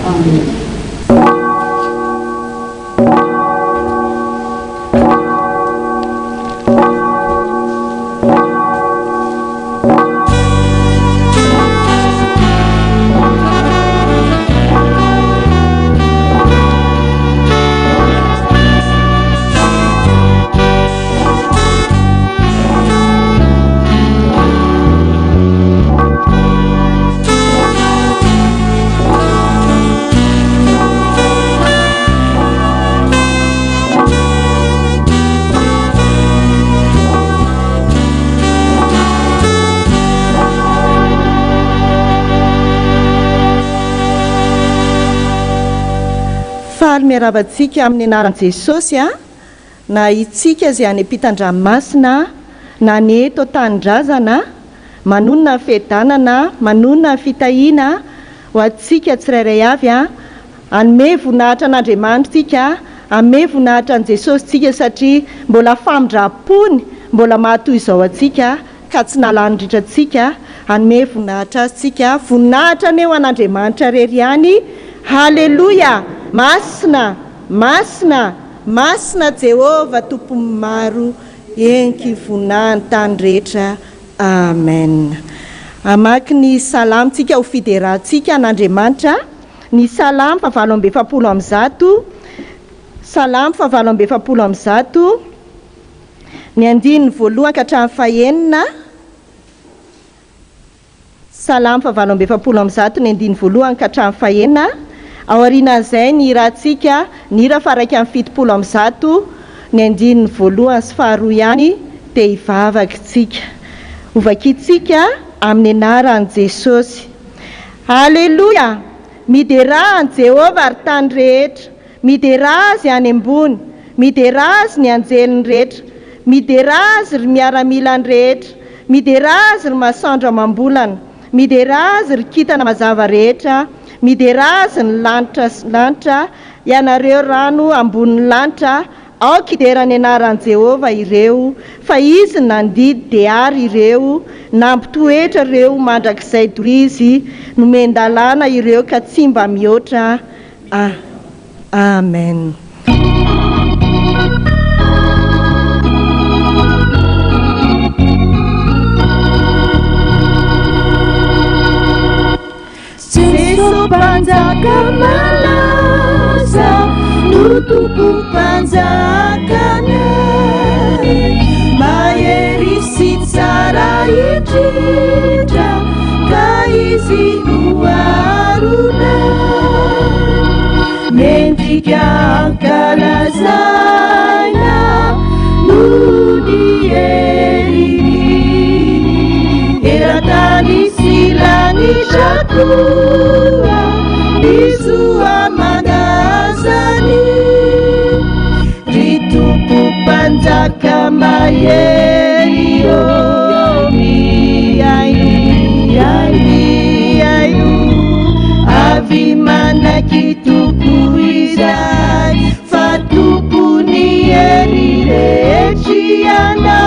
Amen. Miaravantsika amin'ny anaran'i Jesosy na itsika izay any ampitan-dranomasina na ny eto tany-drazana manonona fedanana manonona fitahiana ho antsika tsirairay avy hanome voninahitra an'Andriamanitra tsika hanome voninahitra an'i Jesosy tsika satria mbola famindram-pony mbola mahatoy izao antsika ka tsy nalanindritra antsika hanome voninahitra azy tsika voninahitra ny eo an'Andriamanitra rery ihany. Haleloia. Masina, masina, masina Jehova tompony maro enky vonahany tany rehetra. Amen. Amaky ny salamtsika ho fiderahantsika an'Andriamanitra. Ny salamo 770, salamo 770, ny 9 ka hatramin'ny 9. Salamo 770, ny 9 ka hatramin'ny 9. Ao aorianan'izay ny rahantsika ny hira faraiky amin'ny 700, ny 9 sy 2 ihany dia hivavaka isika. Hovakitsika amin'ny anaran'i Jesosy. Haleloia. Midera any Jehova ary tany rehetra, midera azy any ambony, midera azy ny anjeliny rehetra, midera azy ry miaramilany rehetra, midera azy ry masoandro amam-bolana, midera azy ry kintana mazava rehetra, midera azy ny lanitra ianareo rano ambonin'ny lanitra. Aoka hiderany anaran'i Jehova ireo, fa izy nandidy dia ary ireo, nampitoetra ireo mandrakizay dorizy, nomendalana ireo ka tsy mba mihoatra. Amen. Panjaka malaza nutupu panjakana mahery sy tsara indrindra ka izy noarona mendrika ankalazaina no ny herini eratany sy lanitra koa Isua magazani Ritupu panjaka mayerio Ayu Avi mana kitupu izai Fatupu ni eri rechiana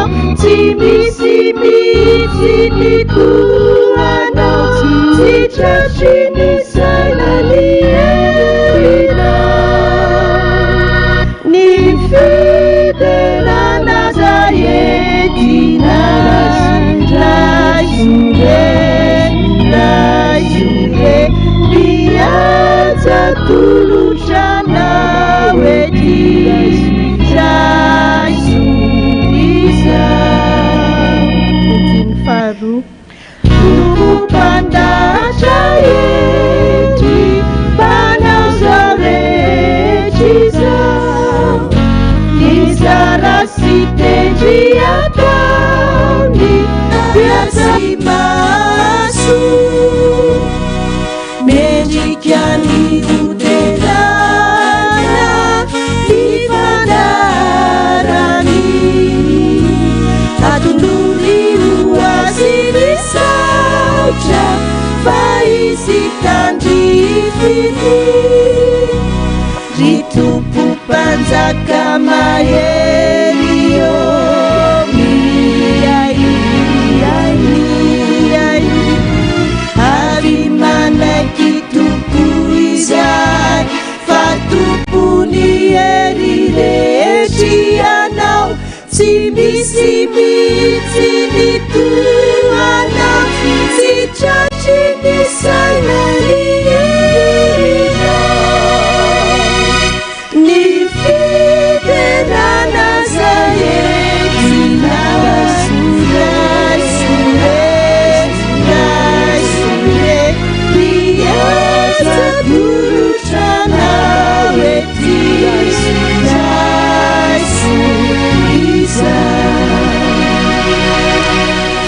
Simi tuano Sichachini Ritupu panjaka mayerio Hari mana kitupu izai mihitsy ny toana tsy tratry ny saina ny erina ny fiderana zay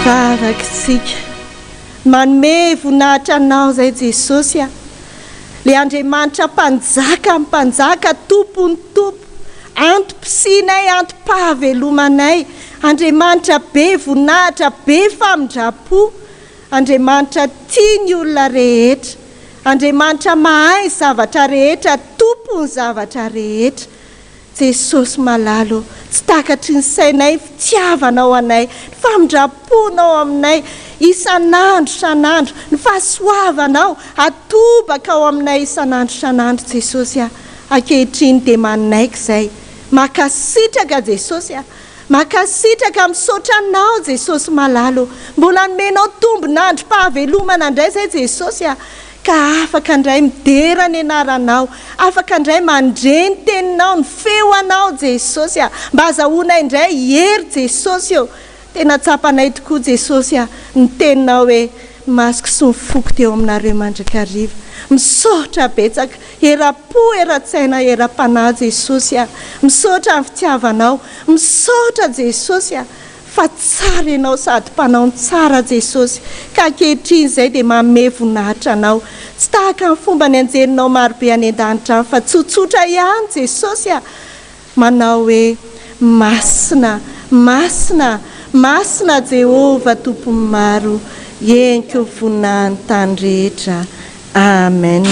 farakitsika manome voninahitra anao zay Jesosy a le Andriamanitra mpanjaka tompony tompo antom-pisinay antom-pahavelomanay Andriamanitra be voninahitra be famindrapo Andriamanitra tia ny olona rehetra Andriamanitra mahay zavatra rehetra tompony zavatra rehetra Jesosy malalo tsy takatry ny sainay fitiavanao anay famindraponao aminay isanandro ny fahasoavanao atobaka ao aminay isanandro Jesosy a ankehitriny dia manaiky zay makasitraka Jesosy a makasitraka misaotra anao Jesosy malalo mbola nomenao tombonandro fahavelomana indray zay Jesosy a ka afaka indray midera ny anaranao afaka indray mandreny teninao ny feoanao Jesosy a mba azahoanay indray hery Jesosy eo tena tsapanay tokoa Jesosy a ny teninao hoe masoko sy mifoko teo aminareo mandrakariva misaotra betsaka era-po era-tsaina era-panahy Jesosy a misaotra ny fitiavanao misaotra Jesosy a fa tsara ianao sady mpanao tsara Jesosy ka ankehitriny izay dia manome voninahitra anao tsy tahaka ny fomba ny anjerinao marobe any an-danitra fa tsotsotra ihany Jesosy a manao hoe masina Jehova tompony maro eniko voninahiny tany rehetra amen.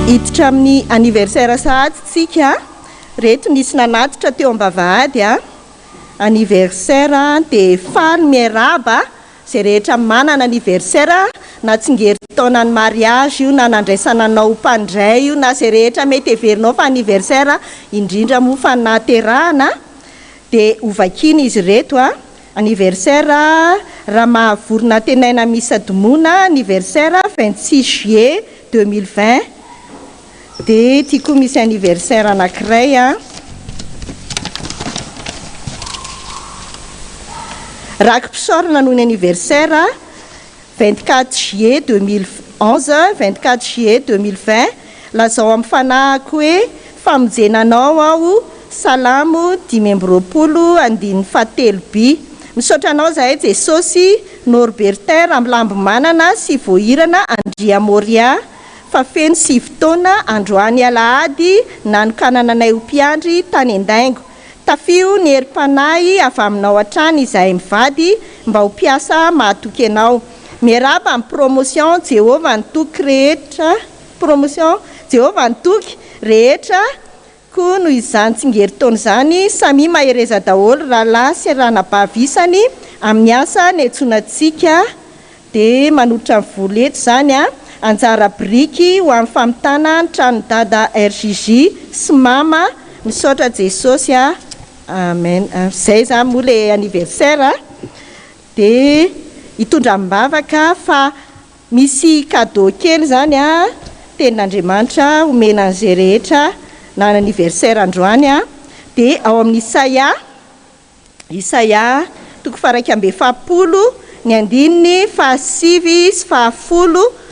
Hiditra amin'ny anniversaire sahady tsika reto nisy nanatitra teo am-bavahady a anniversaire dia faly miaraba zay rehetra manana anniversaire na tsingeritaona ny mariage io na nandraisananao mpandray io na zay rehetra mety heverinao fa anniversaire indrindra moa fa naterahana dia ovakiny izy reto a anniversaire Ramavorona Tenaina Misa Domona anniversaire 26 juillet 2020 dia tiako misy anniversaire anankiray a Raky Pisaorana noho ny anniversaire 24 juillet 2011 24 juillet 2020 lazao amin'ny fanahiko hoe famonjenanao aho salamo 5:7 misaotra anao zahay Jesosy Norberter amin'ny lambomanana sy voahirana Andria Moria fa feno 7 taona androany alahady nanokanana anay ho mpiandry tany Andaingo tafio ny herim-panahy avy aminao hatrany izahay mivady mba ho mpiasa mahatoky anao miaraba amin'ny promotion Jehova nitoky rehetra promotion Jehova nitoky rehetra koa no izany tsingeritaona izany samy mahereza daholo rahalahy sy ranabavisany amin'ny asa ny antsonantsika dia manotritra ny voleto izany a anjara briky ho amin'ny famitana ny trano dada RJJ sy mama misaotra Jesosy a amen. Zay zany moa le anniversaire dia hitondra mibavaka fa misy cadeau kely zany a tenin'Andriamanitra omena an'izay rehetra na anniversaire androany a dia ao amin'ny Isaia 1:7 ny andininy 7 sy 10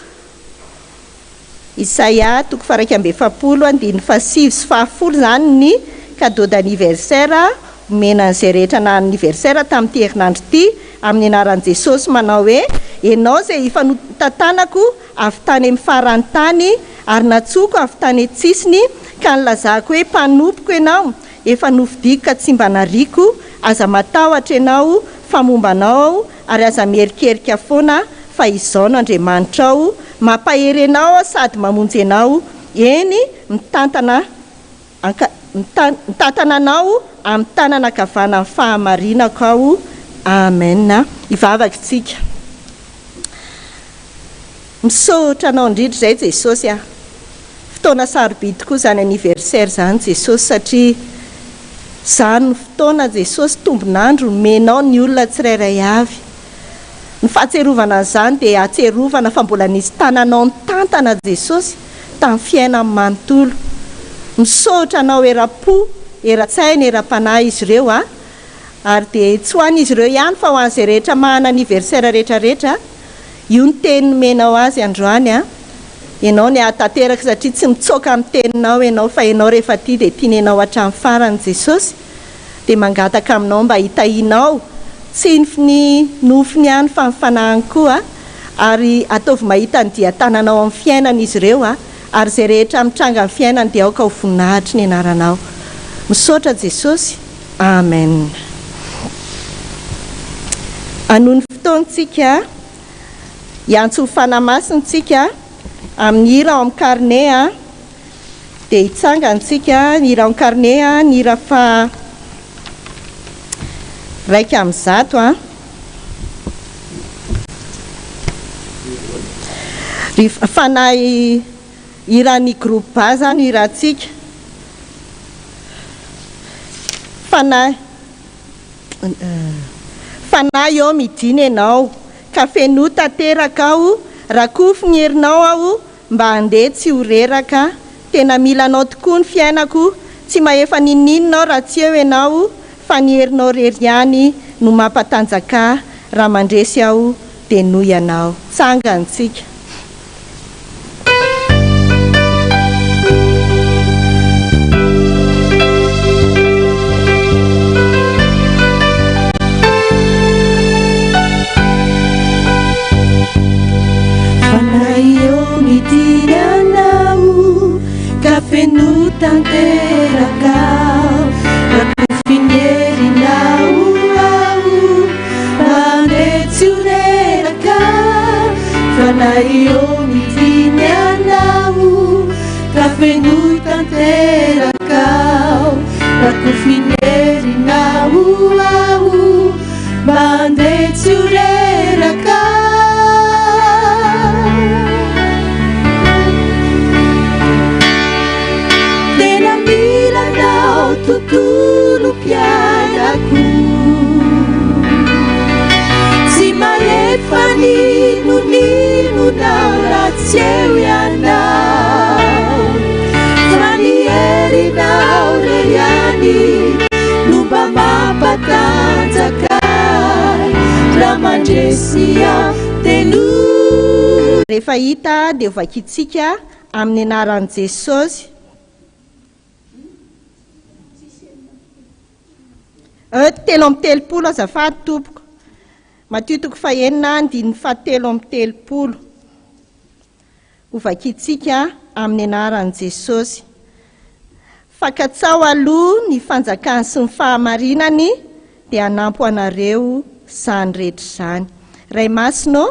Isaia 1:7 andininy 7 sy 10 zany ny cadeau d'anniversaire omena an'izay rehetra na anniversaire tamin'ity herinandro ity amin'ny anaran'i Jesosy manao hoe ianao izay ifanotantanako avy tany amin'ny farany tany ary natsoko avy tany an-tsisiny ka nilazako hoe mpanompoka ianao efa nofidiako ka tsy mba nariko aza matahotra ianao fa mombanao ary aza mierikerika foana fa izao no Andriamanitra ao mampaherenao sady mamonjy anao eny mitantana anao amin'ny tanana kavana fahamarinako ao. Amen. Ivavaka tsika. Misaotra anao indrindra izay Jesosy a. Fotoana sarobidy tokoa zany anniversaire zany Jesosy satria zany ny fotoana Jesosy tombonandro menao ny olona tsirairay avy. Ny fahatserovana zany dia atserovana fa mbola nisy tananao nitantana Jesosy tamin'ny fiainany manontolo. Misaotra anao era-po, era-tsaina, era-panahy izy ireo a. Ary dia tsy ho an'izy ireo ihany fa ho an'izay rehetra mahana anniversaire rehetrarehetra. Io ny teny menao azy androany a. Ianao ny atateraka satria tsy mitsoaka amin'ny teninao ianao fa ianao rehefa ty dia tianao hatramin'ny farany Jesosy. Dia mangataka aminao mba hitahinao tsy ny nofiny ihany fa mifanahany koa ary ataovy mahita ny dia tananao amin'ny fiainana izy ireo a. Ary izay rehetra mitranga amin'ny fiainany dia aoka ho voninahitry ny anaranao. Misaotra Jesosy. Amen. Anohy ny fotoantsika hiantso ho fanamasintsika amin'ny hira ao amin'ny carnet dia hitsangantsika ny hira ao amin'ny carnet ny hira fa 100 fanahy hiran'ny groupe baza ny hirantsika fanahy eo midiny ianao ka feno tanteraka aho rakofy ny herinao aho mba handeha tsy ho reraka tena mila anao tokoa ny fiainako tsy mahefa nininonao raha tsy eo ianao fa ny herinao rery ihany no mampatanjaka raha mandresy aho dia noho ianao. Tsangantsika. Feno tanteraka rakofinierinao ao mandeha tsy ho reraka fanahy eo midiny anao ka feno tanteraka rakofinierinao ao mandeha tsy ho reraka. Tontolo pianako tsy mahefa ninonao raha tsy eo ianao fa ny herinao rery ihany no mba mampatanjaka raha mandresy aho telo. Rehefa hita dia vakitsika amin'ny anaran'i Jesosy. Telo amby telopolo azafady tompoko. Matio 9:7. Ho vakitsika amin'ny anaran'i Jesosy. Fakatsao aloha ny fanjakany sy ny fahamarinany dia hanampo anareo zany rehetra zany. Ray Masino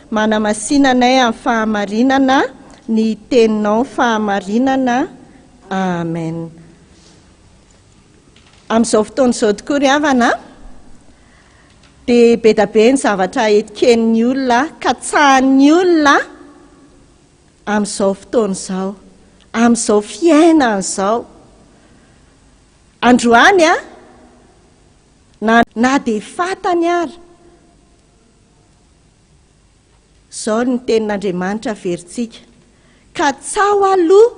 manamasinanay amin'ny fahamarinana ny teninao fahamarinana. Amen. Amin'izao fotoana izao tokoa ry havana dia be da be ny zavatra etiken'ny olona ka tsahan'ny olona amin'izao fotoana izao, amin'izao fiainana izao. Androany na dia fatany ary izao ny tenin'Andriamanitra averintsika ka tsao aloha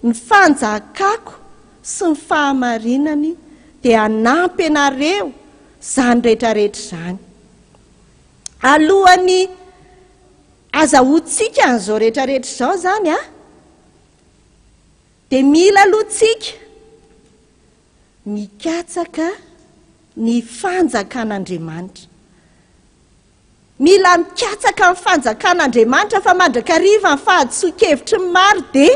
ny fanjakako sy ny fahamarinany dia hanampy anareo zany rehetrarehetra zany. Alohany azahoantsika an'izao rehetrarehetra izao zany dia mila alohantsika mikatsaka ny fanjakan'Andriamanitra. Mila mikatsaka amin'ny fanjakan'Andriamanitra fa mandrakariva ny fahadisoan-kevitry ny maro dia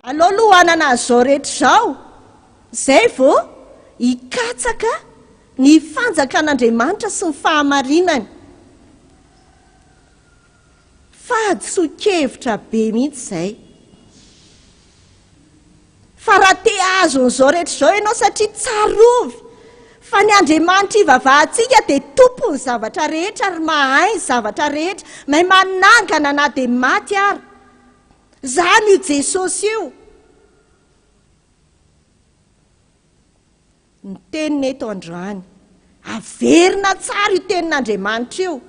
aloha hanana an'izao rehetra izao, izay vao hikatsaka ny fanjakan'Andriamanitra sy ny fahamarinany. Fahadisokevitra be mihitsy izay. Fa raha te azo n'izao rehetra izao ianao satria tsarovy fa ny Andriamanitra ivavahantsika dia tompony zavatra rehetra ary mahay ny zavatra rehetra, mahay manangana na dia maty ary. Izany io Jesosy io. Ny teniny eto androany, averina tsara io tenin'Andriamanitra io,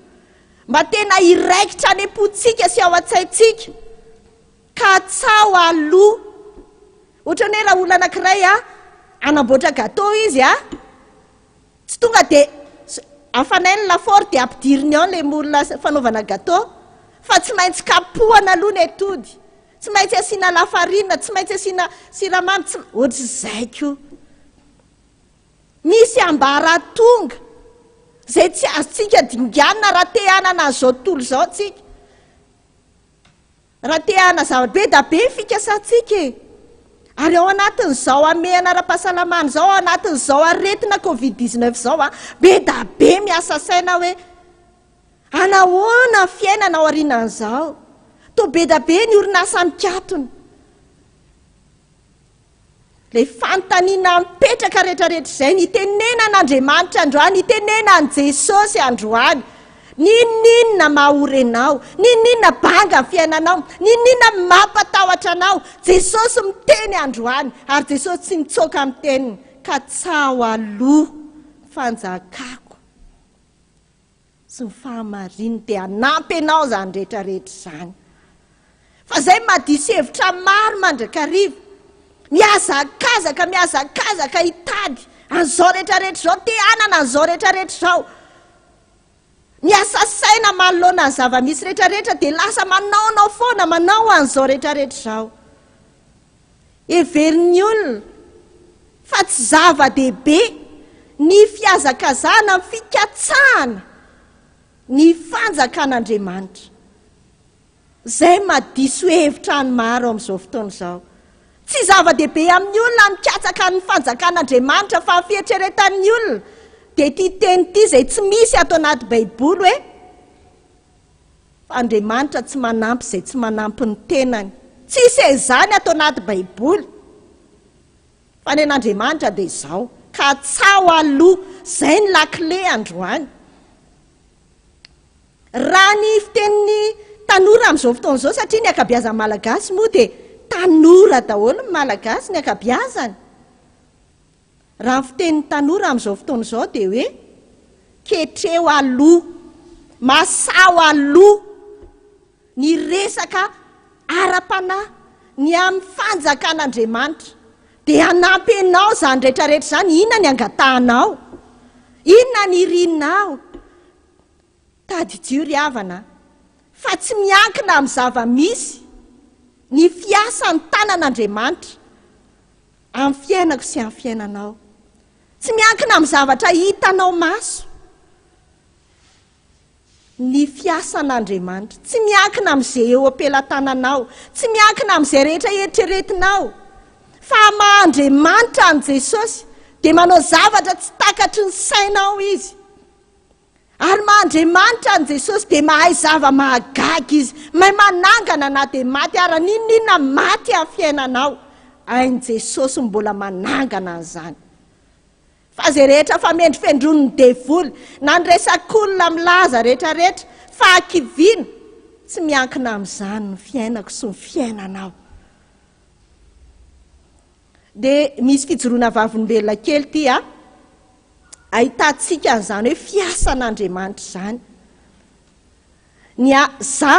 mba tena iraikitra any am-pontsika sy ao an-tsaintsika, ka tsao aloha. Ohatra ny hoe raha olona anankiray anamboatra gâteau izy tsy tonga dia afanainy lafaoro dia ampidiriny ao ilay molina fanaovana gâteau, fa tsy maintsy kapohana aloha ny atody, tsy maintsy asiana lafarinina, tsy maintsy asiana siramamy, ohatra izay koa. Misy ambaratonga zay tsy azontsika dinganina raha te hanana an'izao tontolo izao tsika. Raha te hanana zavatra be da be ny fikasantsika e. Ary ao anatin'izao amehana ara-pahasalamana izao, ao anatin'izao aretina Covid-19 izao be da be miasa saina hoe anahoana fiainana ao aorianan'izao. Toa be da be ny orinasa mikatona. Ilay fanontaniana mipetraka rehetrarehetra izay, ny tenenan'Andriamanitra androany, ny tenenan'i Jesosy androany. Ninona mahaory anao, ninona banga fiainanao, ninona mampatahotra anao. Jesosy miteny androany, ary Jesosy tsy mitsoka amin'ny teniny, ka tsao aloha fanjakako sy ny fahamariny dia hanampy anao izany rehetrarehetra izany. Fa izay madisy hevitra maro mandrakariva, miazakazaka hitady an'izao rehetrarehetra izao, te hanana an'izao rehetrarehetra izao. Miasa saina manoloana ny zava-misy rehetrarehetra dia lasa manao foana, manao an'izao rehetrarehetra izao. Heverin'ny olona fa tsy zava-dehibe ny fiazakazana, ny fikatsahana ny fanjakan'Andriamanitra. Izay madisy hevitra ny maro amin'izao fotoana izao. Tsy zava-dehibe amin'ny olona mikatsaka ny fanjakan'Andriamanitra, fa fieritreretan'ny olona dia ty teny ity izay tsy misy ato anaty Baiboly hoe Andriamanitra tsy manampy izay tsy manampy ny tenany. Tsisy izany ato anaty Baiboly. Fa ny an'Andriamanitra dia izao, ka tsao aloha, izay ny lakile androany. Raha ny fitenin'ny tanora amin'izao fotoana izao, satria ny akabeazan'ny Malagasy moa dia tanora daholo ny Malagasy, ny akabeazany. Raha ny fitenin'ny tanora amin'izao fotoana izao dia hoe ketreo aloha, masao aloha ny resaka ara-panahy ny amin'ny fanjakan'Andriamanitra, dia hanampy anao izany rehetrarehetra izany. Inona ny angatahanao, inona ny irinao. Tady dio ry havana, fa tsy miankina amin'ny zava-misy ny fiasan'ny tanan'Andriamanitra amin'ny fiainako sy amin'ny fiainanao. Tsy miankina amin'ny zavatra hitanao maso ny fiasan'Andriamanitra, tsy miankina amin'izay eo am-pelantananao, tsy miankina amin'izay rehetra eritreretinao, fa maha-Andriamanitra an' Jesosy dia manao zavatra tsy takatry ny sainao izy. Ary maha-Andriamanitra an' Jesosy dia mahay zava-mahagaga izy, mahay manangana na dia maty ary ninona maty amin'ny fiainanao, hain' Jesosy mbola manangana an'izany. Fa izay rehetra fa mendry fendron'ny devoly na ny resak'olona milaza rehetrarehetra fa hakiviana, tsy miankina amin'izany ny fiainako sy ny fiainanao. Dia misy fijoroana vavolombelona kely ity ahitantsika an'izany hoe fiasan'Andriamanitra izany. Za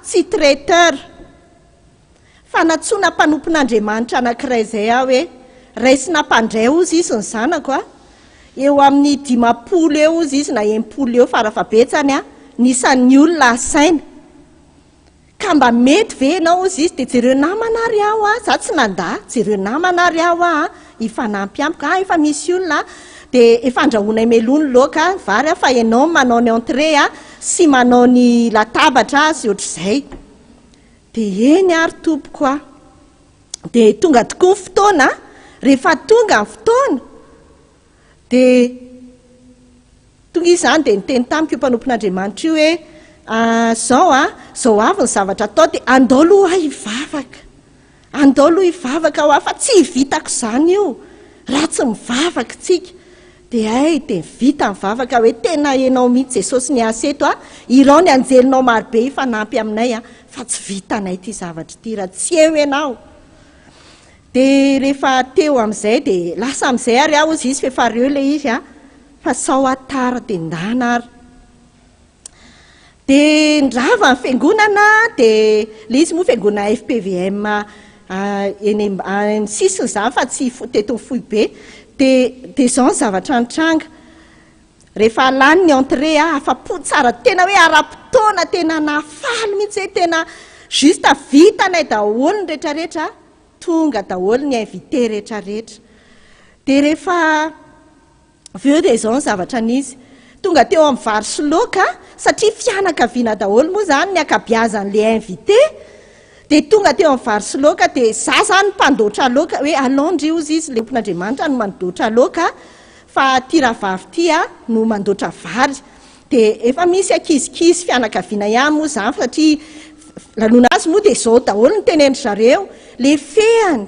tsy traiteur, fa natsoina mpanompon'Andriamanitra anankiray izay hoe raisina mpandray ozy izy ny zanako eo amin'ny 50 eo ozy izy na 80 eo farafabetsany nisan'ny olona asaina, ka mba mety ve ianao ozy izy dia jereo namana ary aho za tsy nanda, jereo namana ary aho ifanampy amiko efa misy olona dia efa andrahoana melony loaka vary fa ianao manao ny entrée sy manao ny latabatra sy ohatr'izay. Dia eny ary tompoko dia tonga tokoa ny fotoana. Rehefa tonga ny fotoana dia tonga izany dia niteny tamiko io mpanompon'Andriamanitra io hoe zao avy ny zavatra atao dia andao aloha hivavaka, andao aloha hivavaka ho fa tsy vitako izany io raha tsy mivavaka tsika. Dia dia vita mivavaka hoe tena enao mihitsy Jesosy ny asa eto irao ny anjelinao marobe ifanampy aminay fa tsy vitanay ty zavatra ty raha tsy eo ianao. Dia rehefa teo amin'izay dia lasa amin'izay ary aho izy fefareo ilay izy fa sao atara dia ndana ary. Dia ndrava ny fiangonana dia ilay izy moa fiangonana FPVM eny sisiny izany fa tsy teto fohy be. Dia izao ny zavatra nitranga. Rehefa lany ny entrée afa-po tsara tena hoe ara-potoana tena nafaly mihitsy hoe tena juste vitanay daholo ny rehetrarehetra tonga daholo ny invité rehetrarehetra. Dia rehefa avy eo dia izao ny zavatra n'izy tonga teo amin'ny vary sy laoka satria fianakaviana daholo moa izany ny akabiazan'ilay invité. Dia tonga teo amin'ny vary sy laoka dia za zany mpandoatra laoka hoe alondry ozy izy le mpon'Andriamanitra no mandoatra laoka fa ty rahavavy ty no mandoatra vary. Dia efa misy akizikisy fianakaviana ihany moa izany satria lanona azy moa dia izao daholo ny teneny zareo le fehany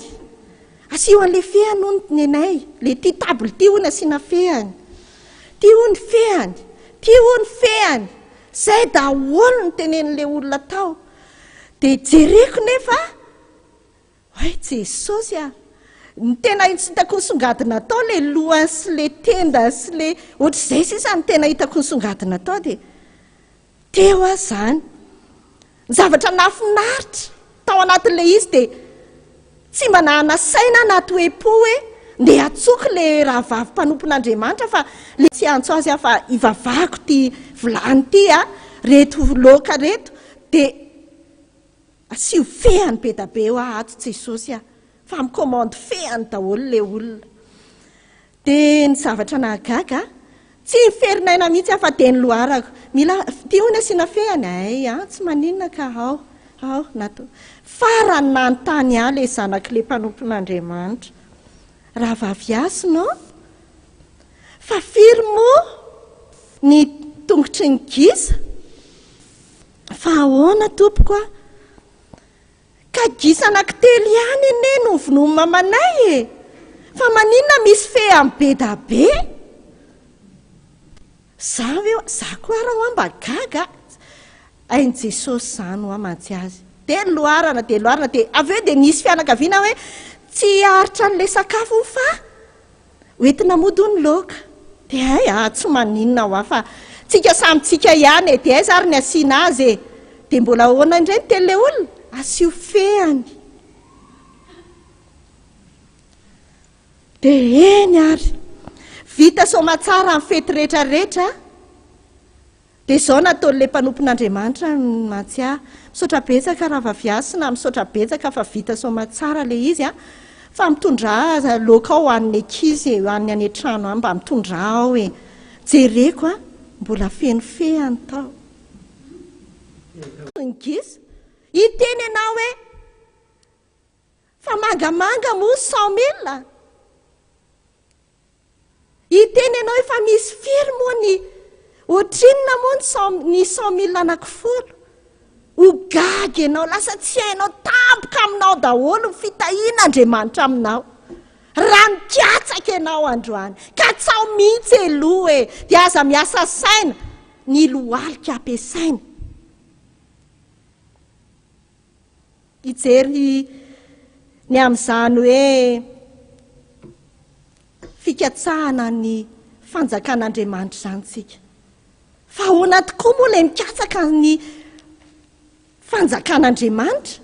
asio an'le fehany hono nenay le ty tably ty hono asiana fehany ty hono fehany ty hono fehany zay daholo ny tenen'le olona tao. Dia jereko nefa hoe Jesosy ny tena tsy hitako ny songadina tao le lohany sy le tenda sy le ohatr'izay sisa ny tena hitako ny songadina tao. Dia teo zany ny zavatra nafinaritra tao anatin'ilay izy dia tsy manana saina anaty hoe-po hoe ndeha atsoky le rahavavy mpanompon'Andriamanitra fa le tsy antso azy fa ivavahako ty vilany ty reto laoka reto dia asio fehany be da be eo ato Jesosy fa mikomandy fehany daholo le olona. Dia ny zavatra nahagaga tsy miferinaina mihitsy fa dia ny loharako mila ty hono asiana fehany tsy maninona ka ao natao farany nanontany le zanak'le mpanompon'Andriamanitra raha vavy asino fa firy moa ny tongotry ny gisa fa ahoana tompoko ka gisa anankitelo ihany ene no vonomy mamanay fa maninona misy fehany be da be za koa raha mba gaga ain Jesosy zany ho mantsy azy. Dia loharana dia avy eo dia nisy fianakaviana hoe tsy aritra n'le sakafo fa hoentina mody ny laoka. Dia tsy maninona ho fa tsika samytsika ihany dia aiza ary ny asiana azy dia mbola ahoana indray ny teny le olona asio fehany. Dia eny ary vita somatsara amin'ny fety rehetrarehetra. Dia izao nataon'ilay mpanompon'Andriamanitra mantsy misaotra betsaka raha vaviasina misaotra betsaka fa vita somatsara le izy fa mitondra laoka ao hoan'ny ankizy hoan'ny any an-trano mba mitondra ao jereko mbola feno fehany tao. Ngisa iteny ianao hoe fa mangamanga moa 100 000 iteny ianao efa misy firy moa ny ohatrinona moa ny 100 000 anankifolo ho gaga ianao lasa tsy hainao tampoka aminao daholo ny fitahian'Andriamanitra aminao raha nikatsaka ianao androany ka tsao mihitsy eloha dia aza miasa saina ny lohalika ampiasaina. Ijery ny amin'izany hoe fikatsahana ny fanjakan'Andriamanitra izany tsika fa ahoana tokoa moa ilay mikatsaka ny fanjakan'Andriamanitra.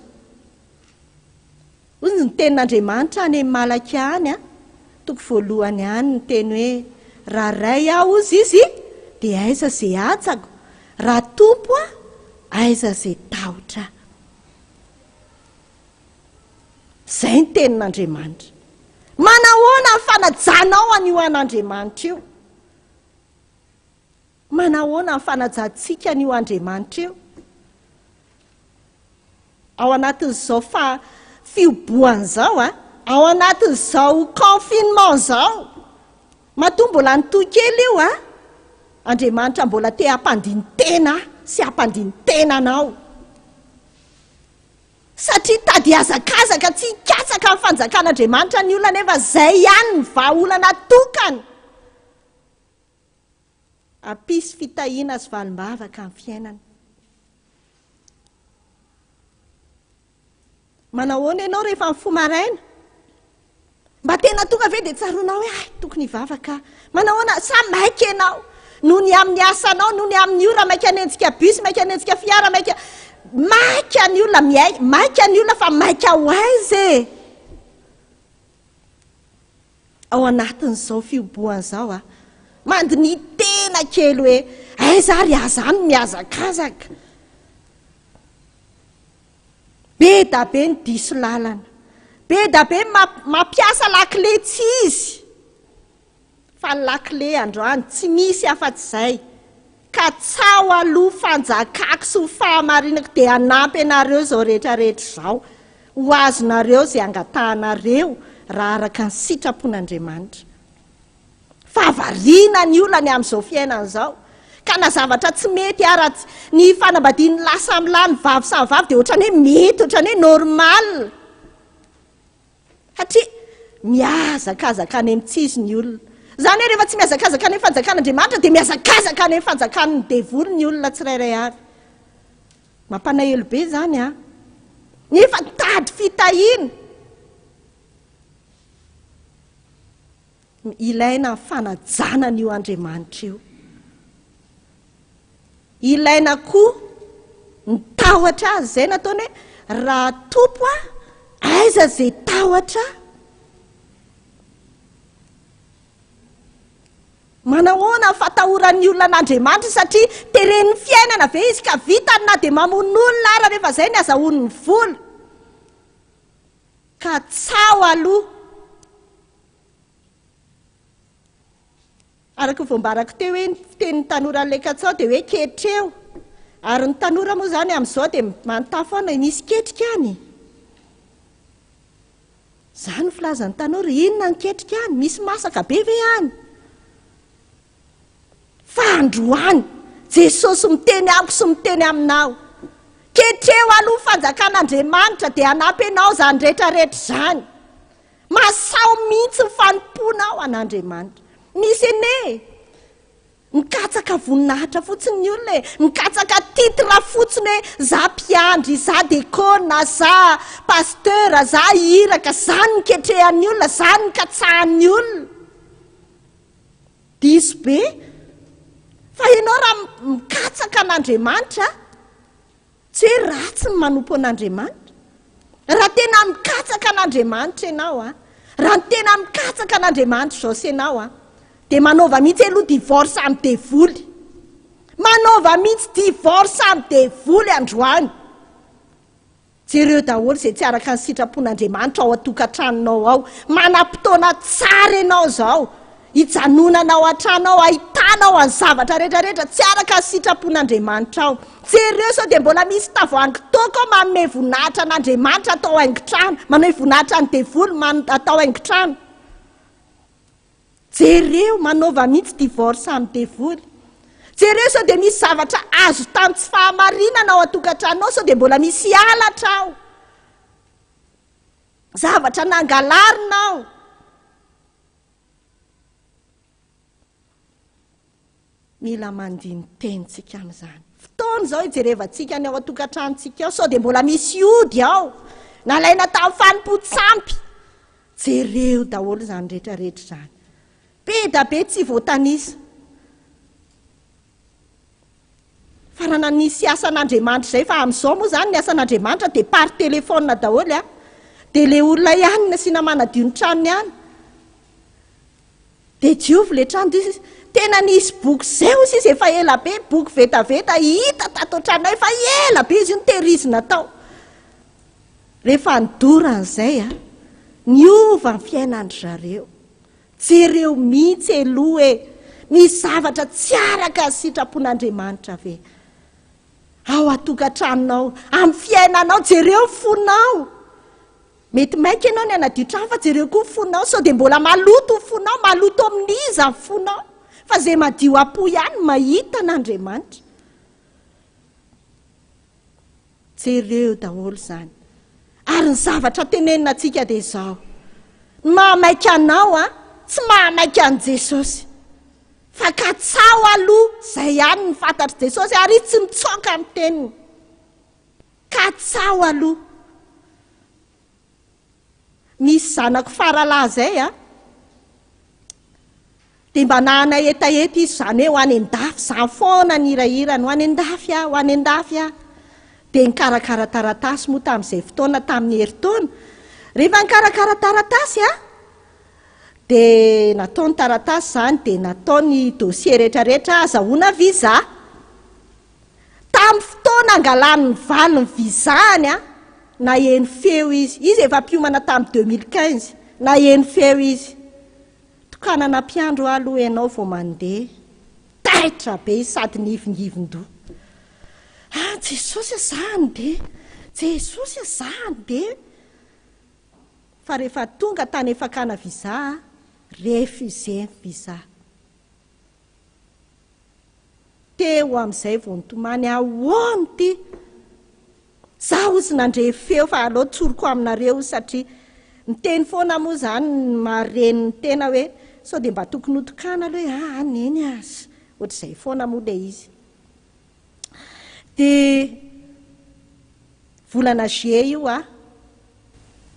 Hoy ny tenin'Andriamanitra any amin'ny Malaka any toko voalohany any ny teny hoe raha ray aho ozy izy dia aiza izay atsako raha tompo aiza izay tahotra. Izay ny tenin'Andriamanitra. Manahoana ny fanajanao an'io an'Andriamanitra io? Manahoana ny fanajantsika an'io Andriamanitra io? Ao anatin'izao fioboan'izao ao anatin'izao confinement izao matoa mbola nitoy kely io Andriamanitra mbola te hampandiny tena sy hampandiny tena anao. Satria tady hazakazaka tsy hikatsaka amin'ny fanjakan'Andriamanitra ny olona nefa zay ihany ny vahaolana tokana. Ampisy fitahiana sy valim-bavaka amin'ny fiainana. Manao ahoana ianao rehefa mifo maraina? Mba tena tonga ve dia tsaronao hoe tokony hivavaka. Manao ahoana? Sa maika ianao noho ny amin'ny asanao, noho ny amin'ny ora maika hanenjika bus, maika hanenjika fiara, maika ny olona miay, maika ny olona fa maika ho aiza e. Ao anatin'izao fioboan'izao mandiny tena kely hoe aiza ary azany mihazakazaka. Be da be ny diso lalana, be da be mampiasa lakile tsy izy, fa ny lakile androany tsy misy afa-tsy izay. Ka tsao aloha fanjakako sy ho fahamarinako dia hanampy anareo izao rehetrarehetra izao, ho azonareo izay angatahanareo raha araka ny sitrapon'Andriamanitra. Fahavariana ny olona amin'izao fiainana izao. Ka na zavatra tsy mety ara ny fanambadiany lasa milany vavy samy vavy dia ohatrany hoe mety, ohatrany hoe normal. Satria mihazakazaka any amin'ny tsisy ny olona. Zany hoe rehefa tsy mihazakazaka any amin'ny fanjakan'Andriamanitra dia mihazakazaka any amin'ny fanjakan'ny devoly ny olona tsirairay avy. Mampanaelo be zany nefa tady fitahiana. Ilaina ny fanajana io Andriamanitra io. Ilaina koa ny tahotra azy zay nataony hoe raha tompo aiza zay tahotra. Manahoana fatahoran'ny olona an'Andriamanitra satria teren'ny fiainana ve izy ka vitany na dia mamon'olona ara rehefa zay ny azahoany ny vola. Ka tsao aloha. Araka voambarako teo hoe ny fitenin'ny tanora ny Lekatsao dia hoe ketreo. Ary ny tanora moa zany amin'izao dia manontany foana misy ketrika any. Zany filazan'ny tanora, inona ny ketrika any? Misy masaka be ve any? Fa androany Jesosy miteny amiko sy miteny aminao. Ketreo aloha fanjakan'Andriamanitra dia hanampy anao zany rehetrarehetra zany. Masao mihitsy ny fanomponao an'Andriamanitra. Misy ene mikatsaka voninahitra fotsiny ny olona mikatsaka titra fotsiny hoe za mpiandry, za dekona, za pasteur, za hiraka, zany niketrehan'ny olona, zany nikatsahan'ny olona. Diso be. Fa ianao raha mikatsaka an'Andriamanitra tsy hoe ratsy ny manompo an'Andriamanitra. Raha tena mikatsaka an'Andriamanitra ianao raha tena mikatsaka an'Andriamanitra zao sy ianao dia manaova mihitsy aloha divorce amin'ny devoly. Manaova mihitsy divorce amin'ny devoly androany. Jereo daholo izay tsy araka ny sitrapon'Andriamanitra ao atokantranonao ao. Manam-potoana tsara ianao zao. Hijanonanao an-tranao, ahitanao any zavatra rehetrarehetra tsy araka ny sitrapon'Andriamanitra ao. Jereo sao dia mbola misy tavoahangy toko manome voninahitra an'Andriamanitra atao haingon-trano, manome voninahitra ny devoly atao haingon-trano. Jereo manaova mihitsy divorce amin'ny devoly. Jereo sao dia misy zavatra azo tany tsy fahamarinana ao atokantranonao sao dia mbola misy halatra ao. Zavatra nangalarinao. Mila mandiny tenitsika amin'izany. Fotoana izao hijerevantsika ny ao atokantranontsika ao sao dia mbola misy ody ao. Nalaina tamin'ny fanompo-tsampy. Jereo daholo izany rehetrarehetra izany. Be da be tsy voatanisa. Farana nisy asan'Andriamanitra izay fa amin'izao moa zany ny asan'Andriamanitra dia par telefona daholo dia ilay olona ihany nasiana manadio ny tranony ihany. Dia diovy ilay trano tena nisy boky izay hozy izy efa ela be, boky vetaveta hita tato an-tranonay efa ela be izy io nitehirizina tao. Rehefa nidoran'izay niova ny fiainan'ny zareo. Jereo mihitsy aloha hoe misy zavatra tsy araka ny sitrapon'Andriamanitra ve. Ao atokantranonao, amin'ny fiainanao, jereo fonao. Mety maika ianao ny anadio trano fa jereo koa fonao sao dia mbola maloto fonao, maloto amin'iza fonao. fa zay madio apo ihany mahita n'Andriamanitra. Jereo daholo zany. Ary ny zavatra tenenina antsika dia izao. Mahamaika anao tsy mahamaika an' Jesosy. Fa katsao aloha zay ihany ny fantatry Jesosy ary tsy mitsoaka amin'ny teniny. Katsao aloha. Misy zanako faralahy zay dia mba nahanay etaeta izy zany hoe ho any an-dafy, zany foana ny hirahirany ho any an-dafy ho any an-dafy dia nikarakara taratasy moa tamin'izay fotoana tamin'ny herintaona. Rehefa nikarakara taratasy dia nataony taratasy zany dia nataony dossier rehetrarehetra azahoana visa. Tamin'ny fotoana angalany valy ny vizany naheno feo izy. Izy efa mpiomana tamin'ny 2015 naheno feo izy. Tokanana mpiandro aloha ianao vao mandeha. Taitra be sady nivongivon-doha. Jesosy zany dia Jesosy zany dia. Fa rehefa tonga tany efakana visa refusé visa. Teo amin'izay vao nitomany ahoana ty. Zaho sy nandre feo fa aleo tsoroko aminareo satria miteny foana moa zany mareny ny tena hoe sao dia mba tokony hotokana aloha hoe neny azy. Ohatr'izay foana moa ilay izy. Dia volana juillet io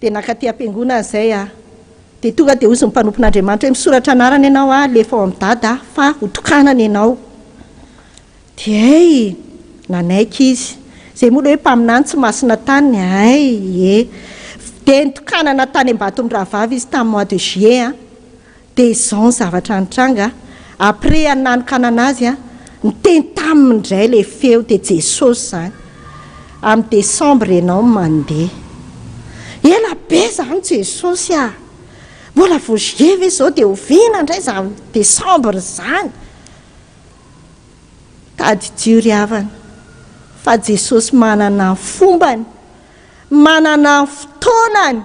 dia nakaty am-piangonana izay dia tonga dia ozy ny mpanompon'Andriamanitra hoe misoratra anarana ianao lefa ao amin'ny dada fa hotokanana ianao. Dia nanaiky izy. Zay moa hoe mpaminany tsy masina tany dia nitokanana tany Ambatombiravavy izy tamin'ny mois de juillet dia izao ny zavatra nitranga. Après ananokana anazy niteny taminy indray ilay feo dia Jesosy zany. Amin'ny Desambra ianao mandeha. Ela be zany Jesosy mbola vao juillet ve izao dia oviana indray zany Desambra zany. Tadidio ry havana. Fa Jesosy manana fombany, manana fotoanany,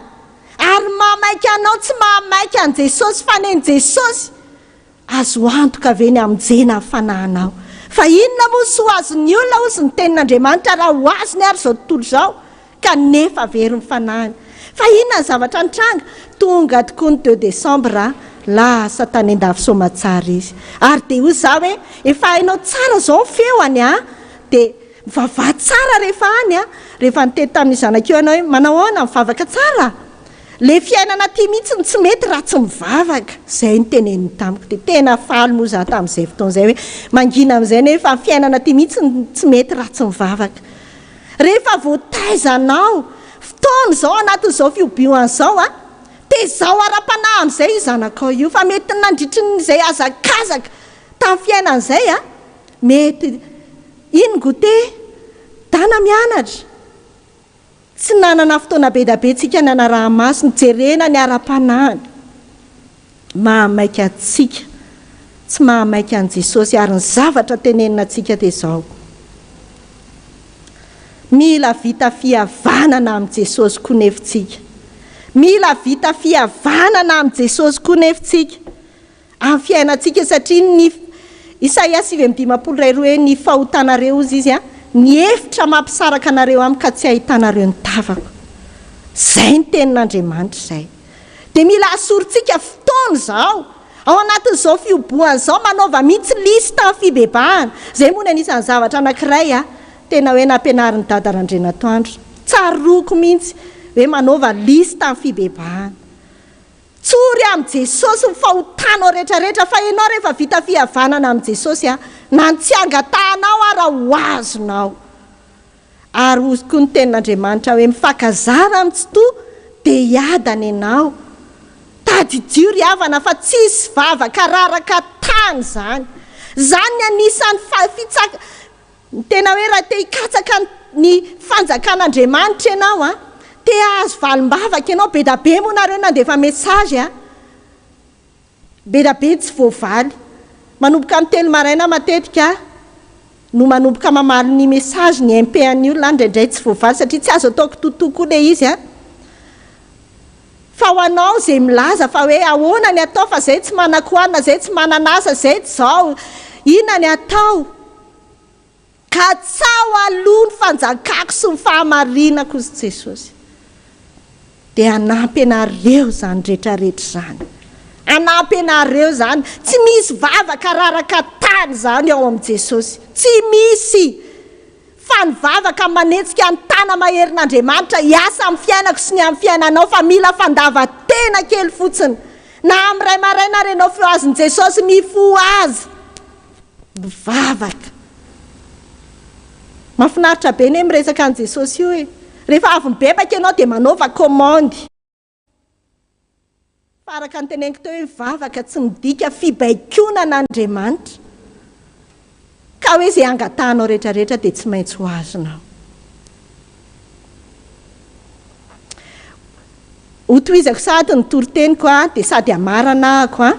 ary mahamaika anao tsy mahamaika an' Jesosy fa neny Jesosy azo antoka aveny amin'jena fanahinao. Fa inona moa sy ho azon'ny olona ozy ny tenin'Andriamanitra raha ho azony ary izao tontolo izao ka nefa very ny fanahiny. Fa inona ny zavatra nitranga? Tonga tokoa ny 2 Desambra lasa tany an-dafy Soamatsara izy. Ary dia hoy zaho hoe efa hainao tsara izao ny feoany dia mivavaka tsara rehefa any rehefa nitety tamin'ny zanakeo ianao hoe manao ahoana mivavaka tsara. Le fiainana ty mihitsy tsy mety raha tsy mivavaka. Zay ny teneniny tamiko dia tena faly moa zaho tamin'izay fotoana izay hoe mangina amin'izay ny hoe fa fiainana ty mihitsy tsy mety raha tsy mivavaka. Rehefa voataizanao fotoana izao anatin'izao fiobioan'izao dia izao ara-panahy amin'izay io zanakao io fa mety nandritry n'izay azakazaka tamin'ny fiainan'izay mety iny gote dana mianatra tsy nanana fotoana be da be tsika ny anaraha-maso nijerena ny ara-panahiny. Mahamaika antsika tsy mahamaika an' Jesosy ary ny zavatra tenenina antsika dia izao. Mila vita fihavanana amin'i Jesosy koa nefitsika. Mila vita fihavanana amin'i Jesosy koa nefitsika amin'ny fiainantsika satria ny Isaia 7:2 hoe ny fahotanareo izy ny hevitra mampisaraka anareo aminy ka tsy ahitanareo ny tavako. Zay ny tenin'Andriamanitra izay. Dia mila asorintsika fotoana izao ao anatin'izao fioboan'izao manaova mihitsy lista ny fibebahana. Zay moa ny anisan'ny zavatra anankiray tena hoe nampianarin'ny dada Randrenatoandro. Tsaroko mihitsy hoe manaova lista ny fibebahana. Tsory amin'i Jesosy ny fahotanao rehetrarehetra fa ianao rehefa vita fihavanana amin'i Jesosy na ny tsy angatahanao raha ho azonao. Ary ozy koa ny tenin'Andriamanitra hoe mifakazara amin'ny tsotoa dia hiadana ianao. Tadidio ry havana fa tsisy vavaka raraka tany zany. Zany anisan'ny fitsaka tena hoe raha te hikatsaka ny fanjakan'Andriamanitra ianao te azo valim-bavaka ianao be da be moa nareo nandefa mesazy be da be tsy voavaly. Manomboka amin'ny telo maraina matetika no manomboka mamaly ny mesazy ny MP-an'ny olona indraindray tsy voavaly satria tsy azo ataoko totoa koa ilay izy fa ho anao zay milaza fa hoe ahoana ny atao fa zay tsy manan-koanina zay tsy mananasa zay tsy zao ina ny atao ka tsao aloha ny fanjakako sy ny fahamarinako izy Jesosy dia anampy anareo zany rehetrarehetra zany anampy anareo zany tsy misy vavaka raraka tany zany ao amin'i Jesosy tsy misy fa ny vavaka manetsika ny tana maherin'Andriamanitra hiasa amin'ny fiainako sy ny amin'ny fiainanao fa mila fandavan-tena kely fotsiny na amin'ny ray maraina renao feo azon'i Jesosy mifo azy mivavaka mahafinaritra be ny miresaka an' Jesosy io e rehefa avy mibebaka ianao dia manaova komandy faraka ny teneniko teo hoe mivavaka tsy midika fibaikona n'Andriamanitra ka hoe zay angatanao rehetrarehetra dia tsy maintsy ho azonao ho tohizako sady ny toroteniko dia sady amarana ako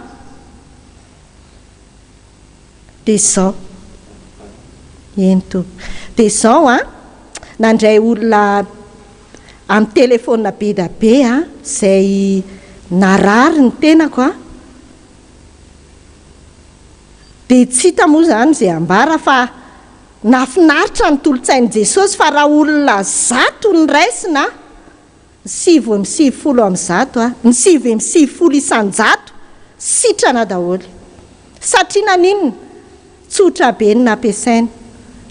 dia zao eny tompo dia zao nandray olona amin'ny telefona be da be zay narary ny tenako dia tsy hita moa zany zay ambara fa nafinaritra ny tolotsain'i Jesosy fa raha olona 100 ny raisina 9 ny 9 isan-jato sitrana daholo satria naninona tsotra be ny nampiasainy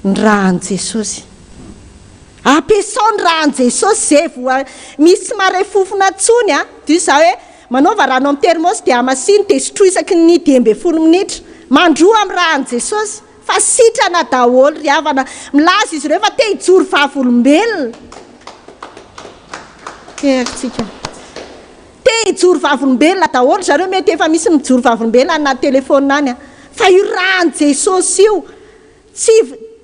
ny rahan'i Jesosy ampiasao ny rahan'i Jesosy zay voa misy mare fofona tsony dia za hoe manaova rano amin'ny termosy dia amasiny dia sotroisaky ny 10 minitra mandroa amin'ny rahan'i Jesosy fa sitrana daholo ry havana milaza izy ireo fa te hijoro vavolombelona teatsika te hijoro vavolombelona daholo zareo mety efa misy mijoro vavolombelona na telefona any fa io rahan'i Jesosy io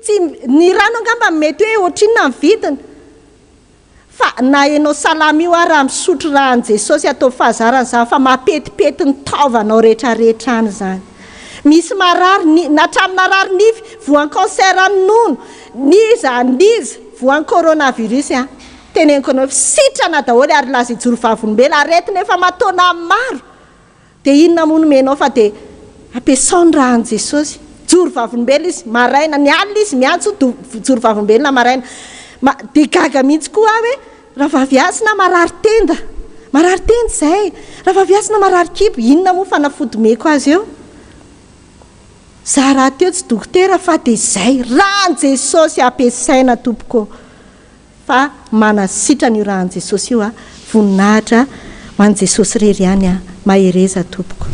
tsy ny rano angamba mety hoe ohatrinona ny vidiny fa na enao salama io raha misotro rahan'i Jesosy atao fahazarana zany fa mapetipety ny taovanao rehetrarehetra any zany misy marary natramina rary nify voan'ny cancer amin'ny nono niza voan'ny coronavirus teneniko anao sitrana daholo ary laza ijoro vavolombelona aretina efa mataona maro dia inona moa nomenao fa dia ampiasao ny rahan'i Jesosy joro vavolombelona izy maraina ny alina izy miantso joro vavolombelona maraina dia gaga mihitsy koa hoe raha vaviasina marary tenda zay raha vaviasina marary kibo inona moa fanafodomeko azy eo za raha teo tsy dokotera fa dia zay rahan'i Jesosy ampiasaina tompoko fa manasitrana io rahan'i Jesosy io voninahitra ho an'i Jesosy rery ihany mahereza tompoko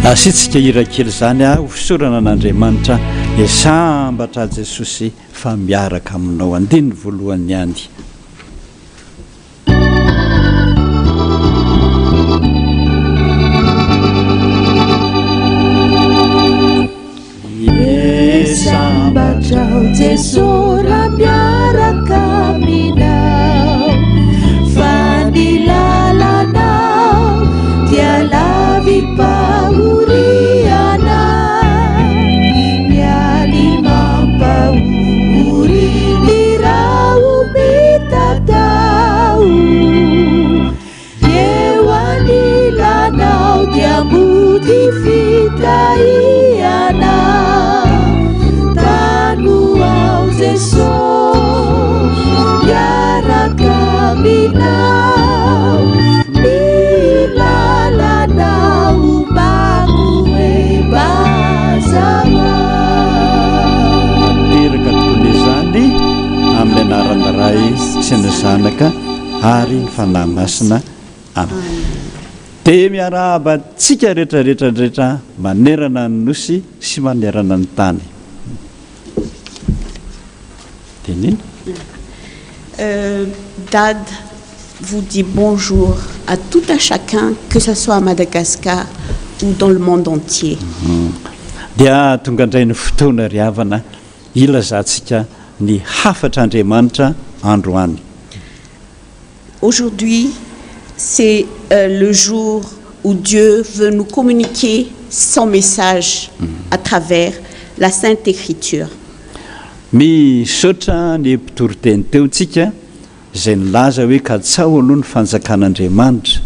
asitsika irakely zany hosorana an'Andriamanitra sambatra Jesosy fa miaraka aminao andininy voalohany ihany sambatrao Jesosy raha miaraka aminao fa ny lalanao dia lavy pahoriana miali mampahory ny raha omitatao eo anilanao dia mody fitahiana Jesosy miaraka aminao milalanao magoe mazava teraka tokony izany amin'ny anarana ray sy ny zanaka ary ny fanahy masina aminy dia miarahabantsika rehetrarehetrarehetra manerana ny nosy sy manerana ny tany Dad vous dit bonjour à tout un chacun, que ce soit à Madagascar ou dans le monde entier. Dia tonga indray ny fotoana ry havana ilazantsika ny hafatr'Andriamanitra andro any. Aujourd'hui, c'est le jour où Dieu veut nous communiquer son message à travers la Sainte Écriture. Misaotra ny mpitoriteny teontsika izay nilaza hoe ka tsao aloha ny fanjakan'Andriamanitra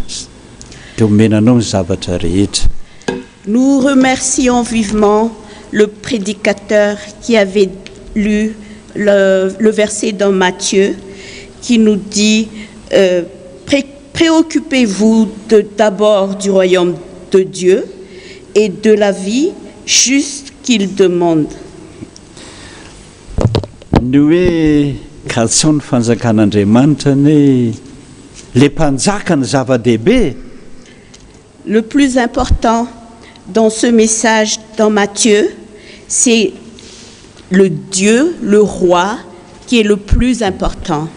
dia omenanao ny zavatra rehetra. Nous remercions vivement le prédicateur qui avait lu le verset dans Matthieu qui nous dit préoccupez-vous d'abord du royaume de Dieu et de la vie juste qu'il demande. Ny hoe ka tsao ny fanjakan'Andriamanitra ny le mpanjaka ny zava-dehibe. Le plus important dans ce message dans Matthieu, c'est le Dieu, le roi, qui est le plus important.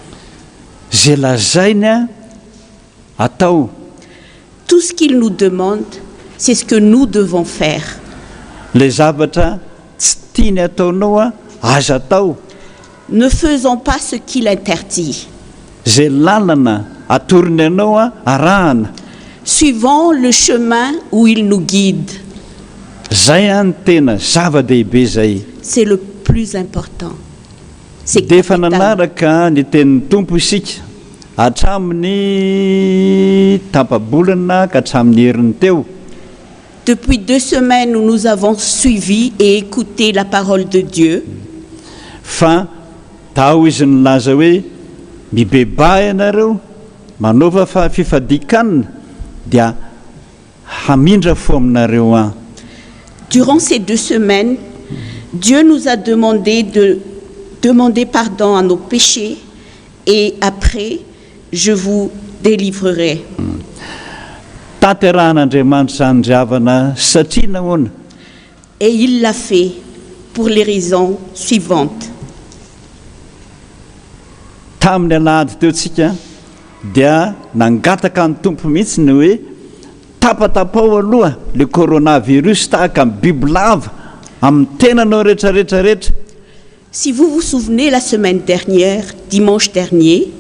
Zay lazainy a atao. Tout ce qu'il nous demande, c'est ce que nous devons faire. Le zavatra tsy tiany ataonao a azo atao. Ne faisons pas ce qu'il interdit. Zay lalana atorony anao a arahana. Suivons le chemin où il nous guide. Zay any tena zava-dehibe zay. C'est le plus important. C'est Dia efa capital. nanaraka ny tenin'ny Tompo isika hatramin'ny tapabolana ka hatramin'ny heriny teo. Depuis 2 semaines, nous avons suivi et écouté la parole de Dieu. Fa tao izy nilaza hoe mibeba ianareo manaova fa fifadikanina dia hamindra fo aminareo a. Durant ces 2 semaines, Dieu nous a demandé de demander pardon à nos péchés et après, je vous délivrerai. Taterahan'Andriamanitra zany ravana satria nahoana? Et il l'a fait pour les raisons suivantes. Tamin'ny alahady teotsika dia nangataka ny Tompo mihitsy ny hoe tapatapao aloha le coronavirus tahaka amin'ny biby lava amin'ny tenanao rehetrarehetrarehetra. Si vous vous souvenez, la semaine dernière, dimanche dernier,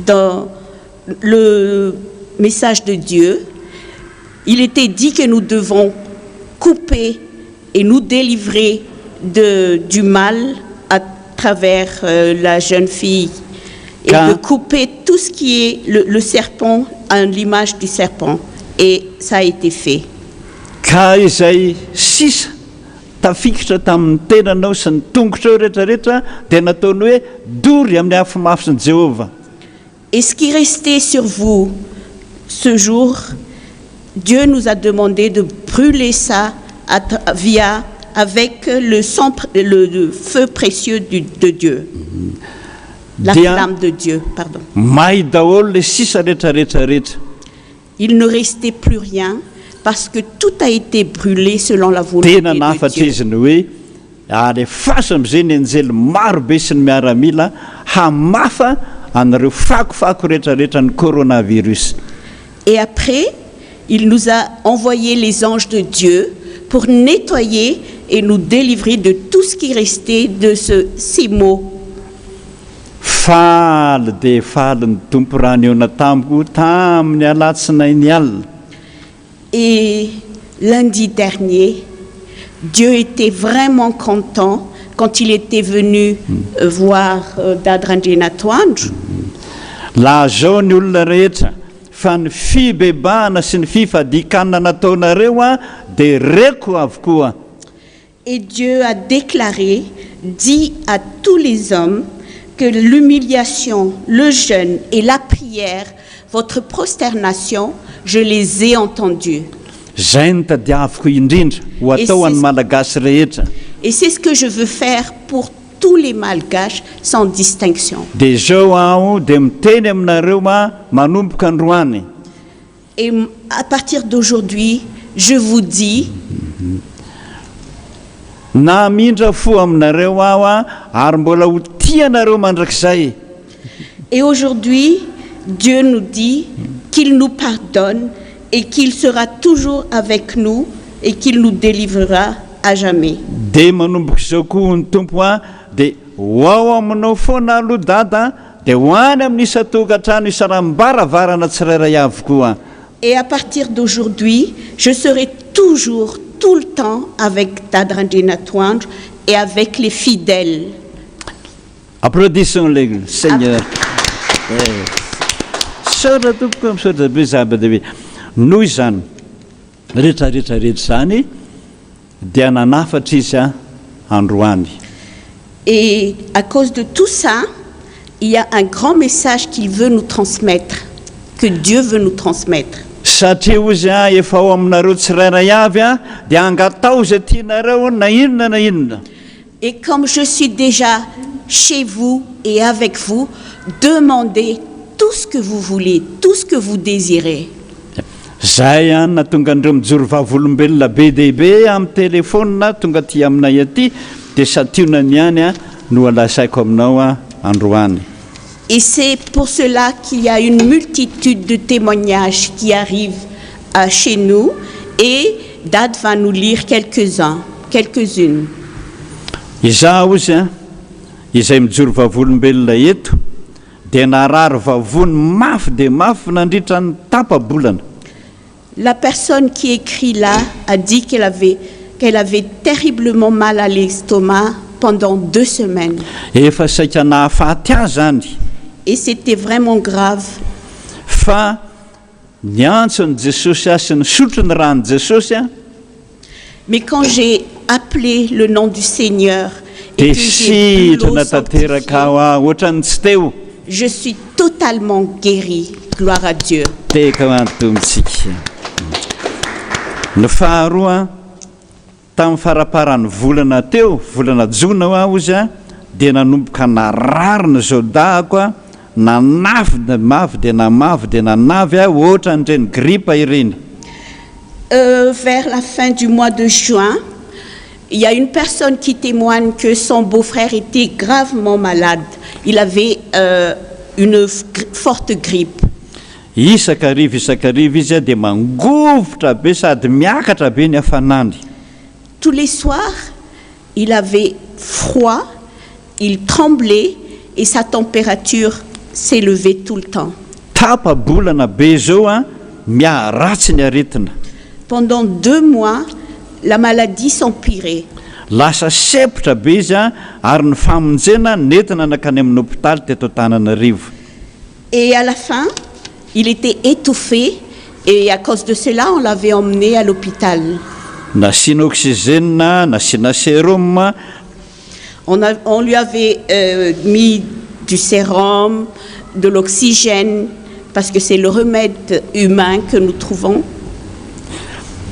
dans le message de Dieu, il était dit que nous devons couper et nous délivrer du mal à travers la jeune fille et de couper tout ce qui est le serpent à l'image du serpent. Et ça a été fait. Ka izay sisa tafikitra tamin'ny tenanao sy ny tongotrao rehetrarehetra dia nataony hoe dory amin'ny afomafy ny Jéhovah. Et ce qui restait sur vous ce jour, Dieu nous a demandé de brûler ça avec le feu précieux de Dieu. La flamme de Dieu, pardon. May daholo le sisa rehetrarehetrarehetra. Il ne restait plus rien parce que tout a été brûlé selon la volonté Tena de nafatra Dieu. izy ny hoe alefaso amin'izay ny anjely marobe sy ny miaramila hamafa an'ireo fakofako rehetrarehetra ny coronavirus. Et après, il nous a envoyé les anges de Dieu pour nettoyer et nous délivrer de tout ce qui restait de ces maux. Faly dia faly ny Tompo raha ny eo tamiko tamin'ny alatsinainy ny alina. Et lundi dernier, Dieu était vraiment content quand il était venu voir Dadranjenatoandro. Lazao ny olona rehetra fa ny fibebahana sy ny fifadikanana nataonareo a dia reko avokoa. Et Dieu a déclaré, dit à tous les hommes que l'humiliation, le jeûne et la prière, votre prosternation, je les ai entendus. Zay ny tadiaviko indrindra ho atao an'ny malagasy rehetra. Et c'est ce que je veux faire pour tous les malgaches sans distinction. Dia zao aho dia miteny aminareo manomboka androany. Et à partir d'aujourd'hui, je vous dis, Na mindra fo aminareo aho ary mbola ho tianareo mandrakizay. et aujourd'hui, Dieu nous dit qu'il nous pardonne et qu'il sera toujours avec nous et qu'il nous délivrera à jamais. Dia manomboka izao koa ny Tompo dia ho ao aminao foana aloha dada dia ho any amin'ny isa-tokantrano isaram-baravarana tsirairay avokoa. Et à partir d'aujourd'hui, je serai toujours tout le temps avec Tadrandrina Toandro et avec les fidèles. Applaudissons le Seigneur. Saotra tompoko misaotra be zava-dehibe noho izany rehetrarehetra zany dia nanafatra izy androany. Et à cause de tout ça, il y a un grand message qu'il veut nous transmettre, que Dieu veut nous transmettre. Satria ozy efa ao aminareo tsirairay avy dia angatao izay tianareo na inona na inona. Et comme je suis déjà chez vous et avec vous, demandez tout ce que vous voulez, tout ce que vous désirez. Zay na tonga andreo mijoro vavolombelona be dehibe amin'ny telefônina tonga aty aminay aty dia sationany ihany no alasaiko aminao androany. Et c'est pour cela qu'il y a une multitude de témoignages qui arrivent chez nous et Dad va nous lire quelques-unes. Izaho ozy izay mijoro vavolombelona eto dia narary vavony mafy dia mafy nandritra ny tapa-bolana. La personne qui écrit là a dit qu'elle avait terriblement mal à l'estomac pendant 2 semaines. Efa saika nahafaty azy zany. Et c'était vraiment grave. Fa ny antson'i Jesosy sy ny sotro ny ran'i Jesosy Mais quand j'ai appelé le nom du Seigneur et dia que j'ai bu l'eau sitrana tanteraka sanctifiée, ohatrany tsy teo. je suis totalement guérie. Gloire à Dieu. Teka ho any tombontsika. Ny faharoa tamin'ny faraparany volana teo, volana jona ho aho izy dia nanomboka nararina zao dahako nanafy dia mafy dia namafy dia nanavy ohatra n'ireny gripa ireny. Vers la fin du mois de juin, il y a une personne qui témoigne que son beau-frère était gravement malade. Il avait une forte grippe. Isakarivo izy dia mangovotra be sady miakatra be ny hafanany. Tous les soirs, il avait froid, il tremblait et sa température s'élevait tout le temps. Tapa-bolana be zao miaratsy ny aretina. Pendant 2 mois, la maladie s'empirait. Lasa sepotra be izy ary ny famonjena nentina nakany amin'ny hôpitaly teto Antananarivo. Et à la fin, il était étouffé et à cause de cela, on l'avait emmené à l'hôpital. Nasiana oxygène, nasiana sérum. On lui avait mis du sérum, de l'oxygène, parce que c'est le remède humain que nous trouvons.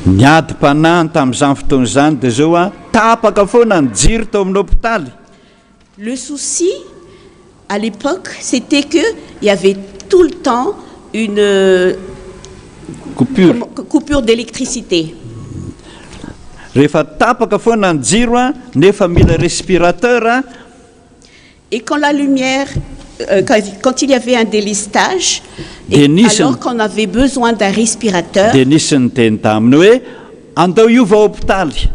Niady-panahy tamin'izany fotoana izany dia zao tapaka foana ny jiro tao amin'ny hôpitaly. Le souci, à l'époque, c'était qu'il y avait tout le temps une coupure d'électricité. Rehefa tapaka foana ny jiro nefa mila respirateur. Et quand la lumière, quand il y avait un délestage, et alors qu'on avait besoin d'un respirateur, dia nisy ny teny taminy hoe andao iova hôpitaly.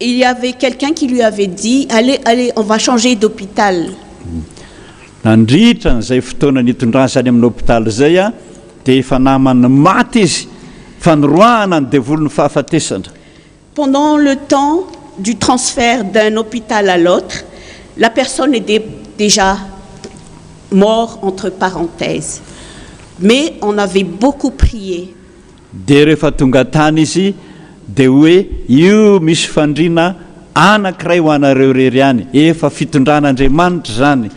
il y avait quelqu'un qui lui avait dit allez, on va changer d'hôpital. Nandritra n'izay fotoana nitondrasany amin'ny hôpitaly zay dia efa namany maty izy fa niroahana ny devolony fahafatesana. Pendant le temps du transfert d'un hôpital à l'autre, la personne était déjà morte entre parenthèses. Mais on avait beaucoup prié. Dia rehefa tonga tany izy dia hoe io misy fandriana anankiray ho anareo rery ihany efa fitondran'Andriamanitra zany.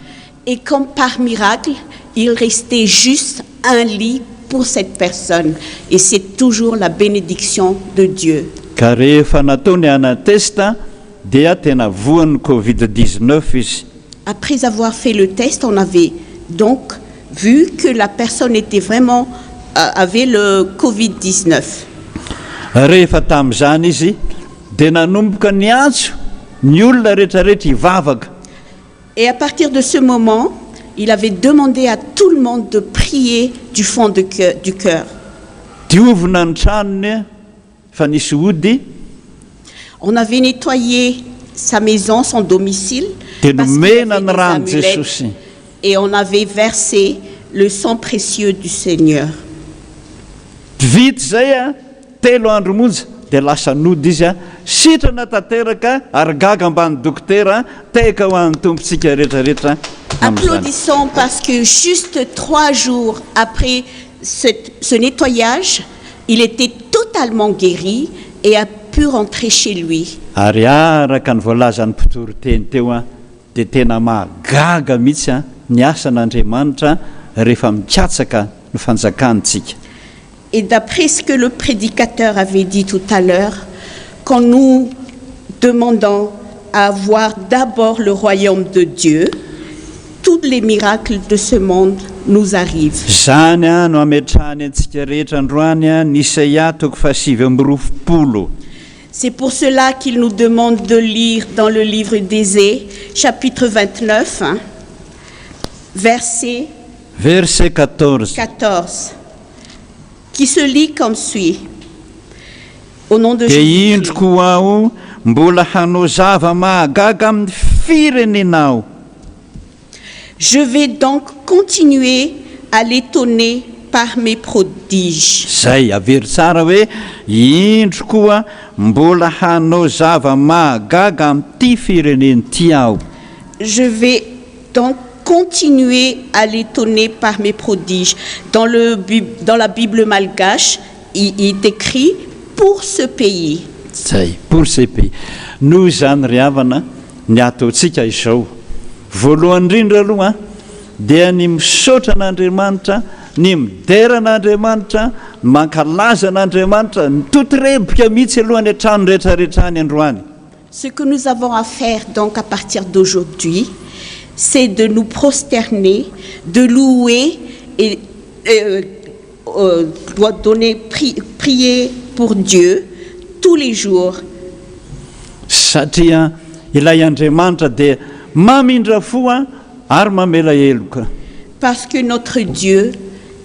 Et comme par miracle, il restait juste un lit pour cette personne. Et c'est toujours la bénédiction de Dieu. Ka rehefa nataony ana-testa dia tena voan'ny Covid-19 izy. Après avoir fait le test, on avait donc vu que la personne était vraiment avait le Covid-19. Rehefa tamin'izany izy dia nanomboka niantso ny olona rehetrarehetra hivavaka. Et à partir de ce moment, il avait demandé à tout le monde de prier du fond du cœur. Diovina ny tranony fa nisy ody. On avait nettoyé sa maison, son domicile, dia parce qu'il y avait nomena ny des rano amulettes, Jesosy. et on avait versé le sang précieux du Seigneur. Vita zay 3 andro monja dia lasa nody izy a sitrana tanteraka ary gaga ambany dokotera teka ho an'ny tompontsika rehetrarehetra amin'izany. Applaudissons parce que juste 3 jours après ce nettoyage, il était totalement guéri et a pu rentrer chez lui. Ary araka ny voalazan'ny mpitoro teny teo a dia tena mahagaga mihitsy a ny asan'Andriamanitra rehefa mikatsaka ny fanjakantsika. Et d'après ce que le prédicateur avait dit tout à l'heure, quand nous demandons à voir d'abord le royaume de Dieu, tous les miracles de ce monde nous arrivent. Zany a no ametrahany antsika rehetra androany a ny Isaia 7:20. C'est pour cela qu'il nous demande de lire dans le livre d'Ésée, chapitre 29, verset 14, qui se lit comme suit. Au nom de dia Jésus. indroko aho mbola hanao zava-mahagaga amin'ny firenenao. Je vais donc continuer à l'étonner par mes prodiges. Zay avery tsara hoe indroko a mbola hanao zava-mahagaga amin'ity fireneny ty aho. Je vais donc continuer à l'étonner par mes prodiges. Dans la Bible malgache, il est écrit pour ce pays. Zay pour ce pays. Noho izany ry havana ny ataontsika izao. Voalohany indrindra aloha dia ny misaotra an'Andriamanitra, ny midera an'Andriamanitra, mankalaza an'Andriamanitra, mitotorebika mihitsy aloha ny an-trano rehetrarehetra any androany. Ce que nous avons à faire donc à partir d'aujourd'hui, c'est de nous prosterner, de louer et doit prier pour Dieu tous les jours. Satria ilay Andriamanitra dia mamindra fo a ary mamela heloka. Parce que notre Dieu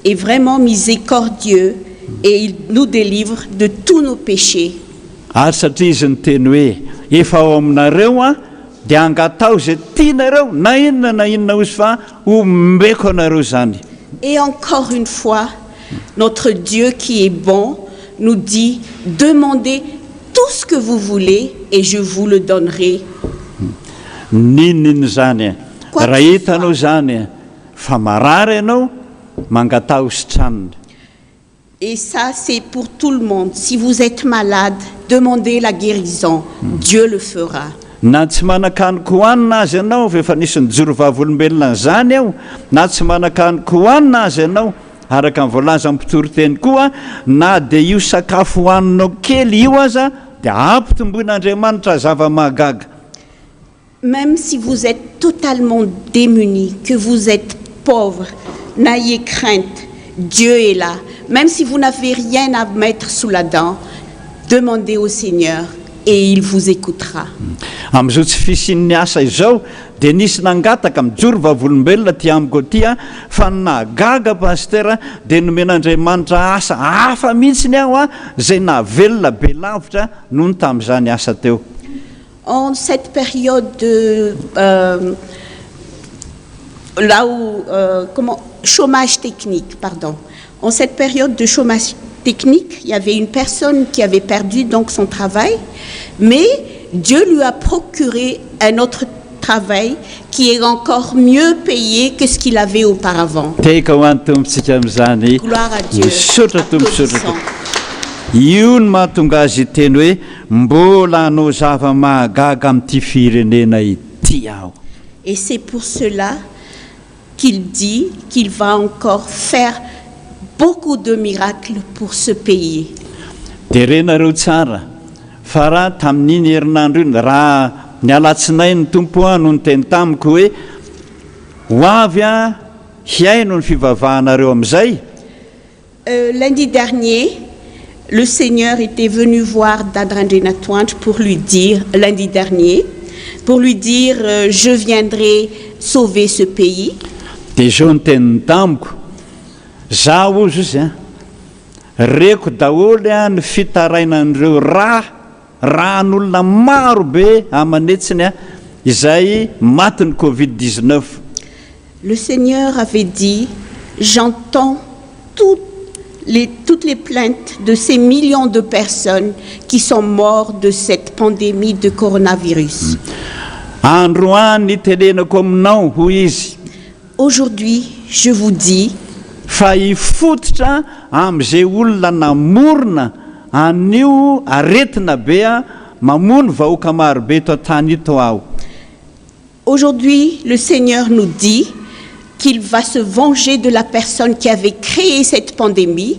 est vraiment miséricordieux et il nous délivre de tous nos péchés. Ary satria izy ny teny hoe efa ao aminareo a dia angatao izay tianareo na inona ozy fa ombeko anareo zany. Et encore une fois, notre Dieu qui est bon nous dit, demandez tout ce que vous voulez et je vous le donnerai. Ninona zany a raha hitanao zany a fa marary ianao mangatao sitranina. Et ça, c'est pour tout le monde. Si vous êtes malade, demandez la guérison. Dieu le fera. Na tsy manan-kaniko hohanina azy ianao fa efa nisy nijoro vavolombelona zany aho, na tsy manan-kaniko hohanina azy ianao araka ny voalaza amin'ny mpitoro teny koa, na dia io sakafo hohaninao kely io aza dia ampitomboin'Andriamanitra zava-mahagaga. Même si vous êtes totalement démunis, que vous êtes pauvre, n'ayez crainte. Dieu est là. Même si vous n'avez rien à mettre sous la dent, demandez au Seigneur et il vous écoutera. Amin'izao tsy fisian'ny asa izao dia nisy nangataka mijoro vavolombelona ty amiko ty a fa nahagaga pastera dia nomen'Andriamanitra asa hafa mihitsy ny aho a zay nahavelona be lavitra noho ny tamin'izany asa teo. En cette période chômage technique, pardon. En cette période de chômage technique, il y avait une personne qui avait perdu donc son travail, mais Dieu lui a procuré un autre travail qui est encore mieux payé que ce qu'il avait auparavant. Gloire à Dieu. Io no mahatonga azy teny hoe mbola hanao zava-mahagaga amin'ity firenena ity aho. Et c'est pour cela qu'il dit qu'il va encore faire beaucoup de miracles pour ce pays. Dia renareo tsara fa raha tamin'iny herinandro iny raha ny alatsinainy ny tompo a no nyteny tamiko hoe ho avy a hiaino ny fivavahanareo amin'izay. Lundi dernier, le Seigneur était venu voir Dadrandré Natouanche pour lui dire, lundi dernier, pour lui dire je viendrai sauver ce pays. Dia zao ny teniny tamiko, zaho ozy izy a reko daholo a ny fitarainan'ireo rahan'olona maro be amanetsiny a izay matin'ny Covid-19. Le Seigneur avait dit, j'entends toute toutes les plaintes de ces millions de personnes qui sont mortes de cette pandémie de coronavirus. Androany itenenako aminao hoy izy Aujourd'hui, je vous dis, fa hifototra am'izay olona namorona anio aretina be a mamono vahoaka marobe eto an-tany ito aho. aujourd'hui, le Seigneur nous dit qu'il va se venger de la personne qui avait créé cette pandémie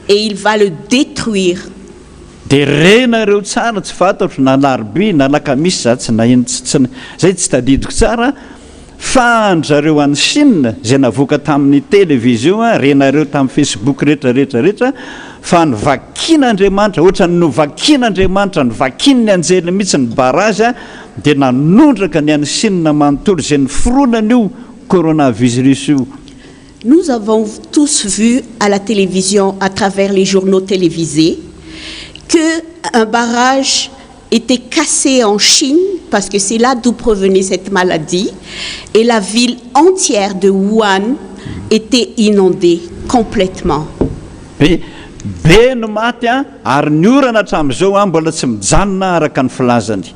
et il va le détruire. De renareo tsara tsy fantatro na larobia na lakamisy za tsy nahino zay tsy tadidiko tsara fa andrareo any Chine zay navoaka tamin'ny télévision renareo tamin'ny Facebook rehetrarehetrarehetra fa novakian'Andriamanitra ohatra ny novakian'Andriamanitra novakin'ny anjely mihitsy ny barazy dia nanondraka ny any Chine manontolo zay niforonan'io coronavirus io. Nous avons tous vu à la télévision, à travers les journaux télévisés, qu'un barrage était cassé en Chine, parce que c'est là d'où provenait cette maladie, et la ville entière de Wuhan était inondée complètement. Be no maty ary ny orana hatramin'izao mbola tsy mijanona araka ny filazany.